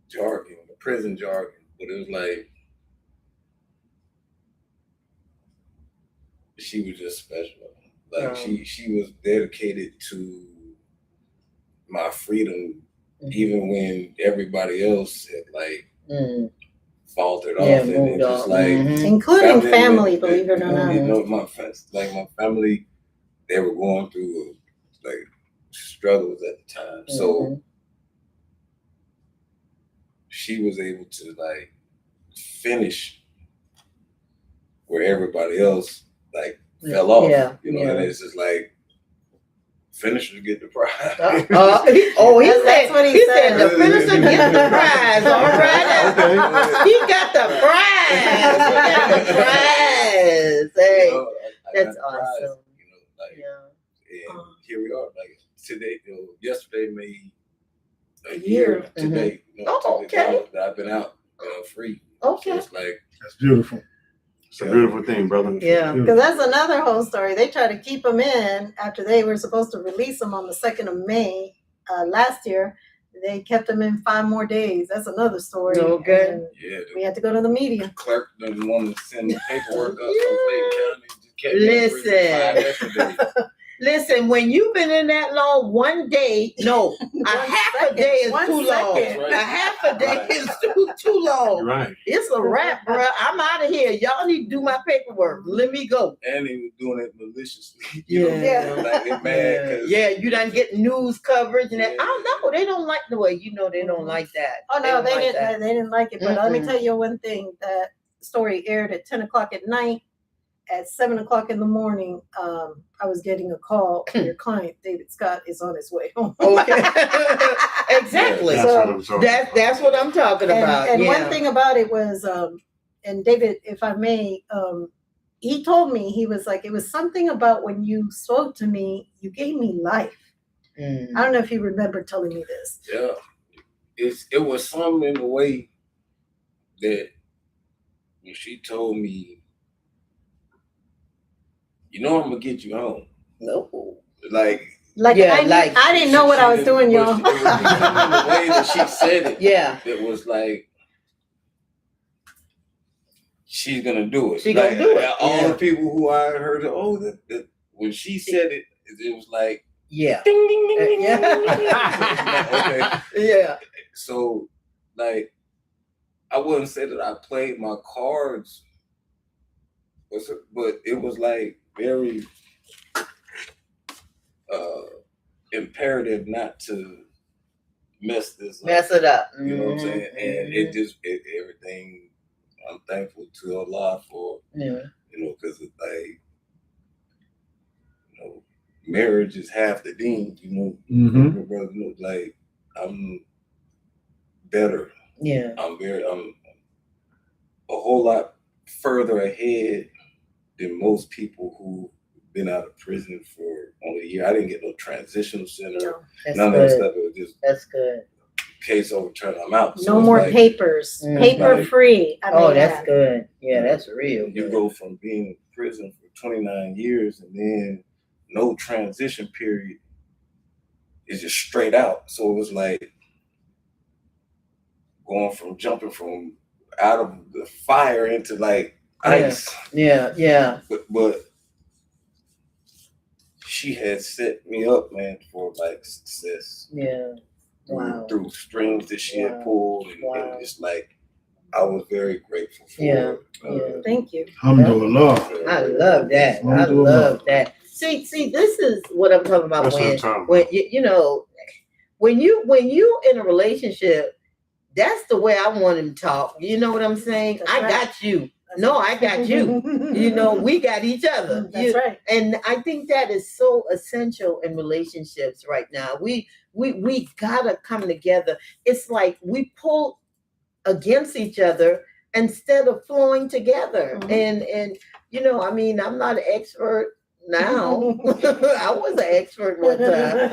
jargon, the prison jargon, but it was like, she was just special. Like she was dedicated to my freedom, even when everybody else had like faltered off, and just like Including family, believe it or not. You know, my family, they were going through like struggles at the time, so she was able to like finish where everybody else like fell off. You know, and it's just like finishers get the prize. That's what he said. The finisher gets the prize. All right. He got the prize. He got the prize. Hey, that's awesome. You know, like, and here we are. Like today, yesterday made a year today. You know, that I've been out free. Okay. So it's like that's beautiful. It's a beautiful thing, brother. Yeah, because that's another whole story. They tried to keep him in after they were supposed to release him on the 2nd of May last year. They kept him in 5 more days. That's another story. Okay. Yeah, we had to go to the media. Clerk didn't want to send the paperwork up from Clayton County. Just kept Listen, when you've been in that long, one day, no, a half a day is too long. Right. A half a day is too long. Right. It's a wrap, bro. I'm out of here. Y'all need to do my paperwork. Let me go. And he was doing it maliciously. Yeah. Like they're mad. Yeah, you done get news coverage and that. I don't know. They don't like the way, you know, they don't like that. Oh no, they like didn't. They didn't like it. But let me tell you one thing. That story aired at 10 o'clock at night. At 7 o'clock in the morning, I was getting a call. Your client, David Scott, is on his way home. Okay. Exactly. That's what I'm talking about. And one thing about it was, and David, if I may, he told me, he was like, it was something about when you spoke to me, you gave me life. I don't know if you remember telling me this. Yeah. It was something in the way that when she told me, you know, I'm gonna get you home. No. Like I didn't know what I was doing, y'all. It was the way that she said it. Yeah. It was like she's gonna do it. She's gonna do it. All the people who I heard, that when she said it, it was like ding ding ding ding. Yeah. Okay. Yeah. So like I wouldn't say that I played my cards, but it was like very imperative not to mess it up. You know what I'm saying? And everything. I'm thankful to Allah for, you know, because it's like, you know, marriage is half the deen. You know, my brother knows, like I'm better. Yeah, I'm a whole lot further ahead than most people who've been out of prison for only a year. I didn't get no transitional center. None of that stuff. It was just that's good. Case overturned. I'm out. So no more papers. Paper free. That's good. Yeah, that's real. You go from being in prison for 29 years and then no transition period. It's just straight out. So it was like jumping from out of the fire into like ice. Yeah. But she had set me up, man, for like success. Yeah. Wow. Through strings that she had pulled, and it's like I was very grateful for. Thank you. Alhamdulillah. I love that. I love that. See, this is what I'm talking about. When you know, when you in a relationship, that's the way I want him to talk. You know what I'm saying? I got you. No, I got you. You know, we got each other. That's right. And I think that is so essential in relationships right now. We gotta come together. It's like we pull against each other instead of flowing together. And you know, I mean, I'm not an expert now. I was an expert one time.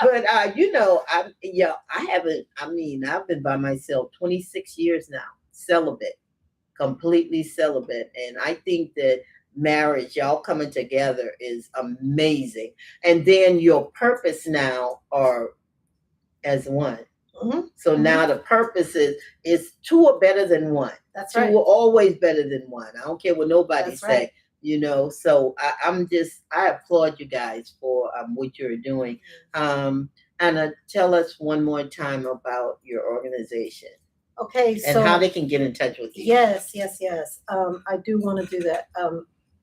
But you know, I haven't. I mean, I've been by myself 26 years now, celibate, completely celibate, and I think that marriage, y'all coming together, is amazing. And then your purpose now are as one. Mhm. So now the purpose is two are better than one. That's Two right. are always better than one. I don't care what nobody That's say. right. You know, so I applaud you guys for what you're doing. Anna, tell us one more time about your organization Okay, and so how they can get in touch with you. yes. I do want to do that.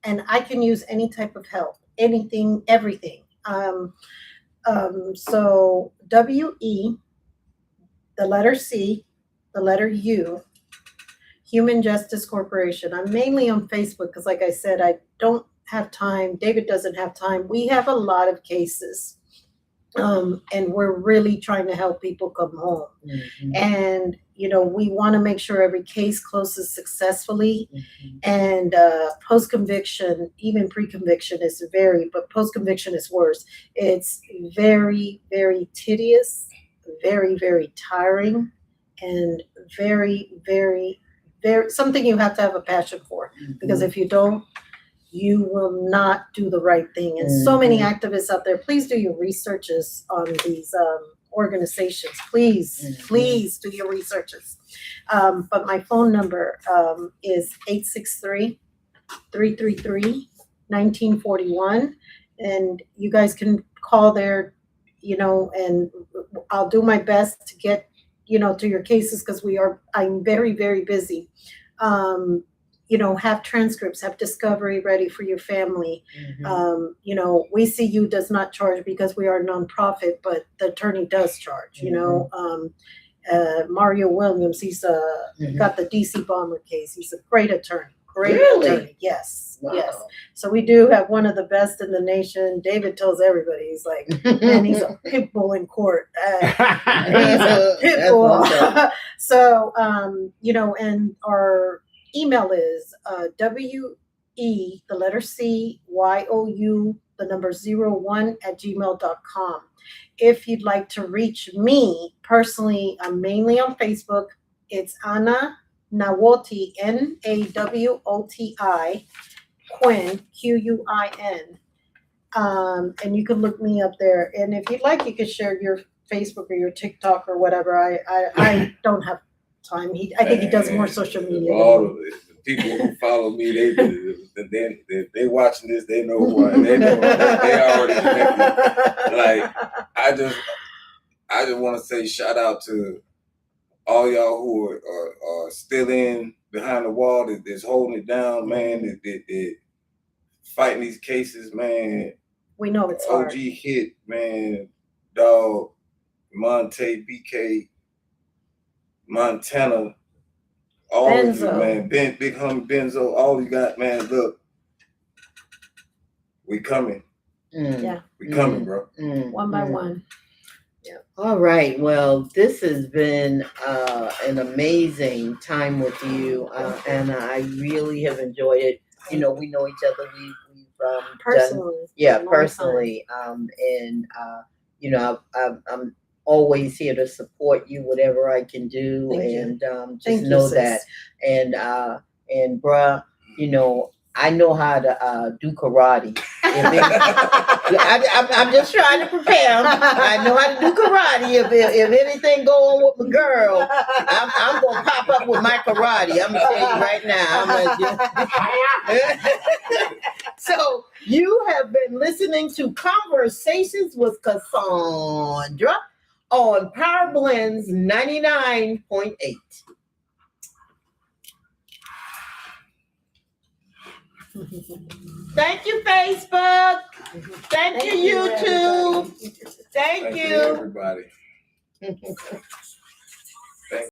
And I can use any type of help, anything, everything. So WE, the letter C, the letter U, Human Justice Corporation. I'm mainly on Facebook because, like I said, I don't have time. David doesn't have time. We have a lot of cases. And we're really trying to help people come home. Mhm. And, you know, we want to make sure every case closes successfully. Mhm. And post-conviction, even pre-conviction is but post-conviction is worse. It's very, very tedious, very, very tiring, and very, very, very, something you have to have a passion for. Because if you don't, you will not do the right thing. And so many activists out there, please do your researches on these organizations. Please do your researches. But my phone number is 863-333-1941. And you guys can call there, you know, and I'll do my best to get, you know, to your cases because I'm very, very busy. You know, have transcripts, have discovery ready for your family. You know, WeCU does not charge because we are a nonprofit, but the attorney does charge, you know. Mario Williams, he's got the DC bomber case. He's a great attorney. Attorney. Yes. Wow. Yes. So we do have one of the best in the nation. David tells everybody, he's like, man, he's a pit bull in court. He's a pit bull. So, you know, and our email is WE, the letter C, YOU, the number 01 @gmail.com. If you'd like to reach me personally, I'm mainly on Facebook. It's Anna Nawoti, NAWOTI, Quinn, QUIN. And you can look me up there. And if you'd like, you could share your Facebook or your TikTok or whatever. I don't have time. I think he does more social media. All of it. The people who follow me, they watching this, they know who I am. They know they already connected. Like I just want to say shout out to all y'all who are still in behind the wall that's holding it down, man. That fighting these cases, man. We know it's OG hard. Hit, man. Dog, Monte, BK, Montana, all of you, man. Big Homie Benzo, all you got, man. Look, we coming. Yeah. We coming, bro. One by one. All right. Well, this has been an amazing time with you, and I really have enjoyed it. You know, we know each other. We've Personally. personally. And you know, I'm always here to support you, whatever I can do. Thank you. And just Thank you, know sis. that. And bruh, you know, I know how to do karate. I'm just trying to prepare. I know how to do karate. If anything go on with my girl, I'm gonna pop up with my karate. I'm gonna tell you right now. So you have been listening to Conversations with Cassandra on Power Blendz 99.8. Thank you, Facebook. Thank you, YouTube. Thank you. Everybody.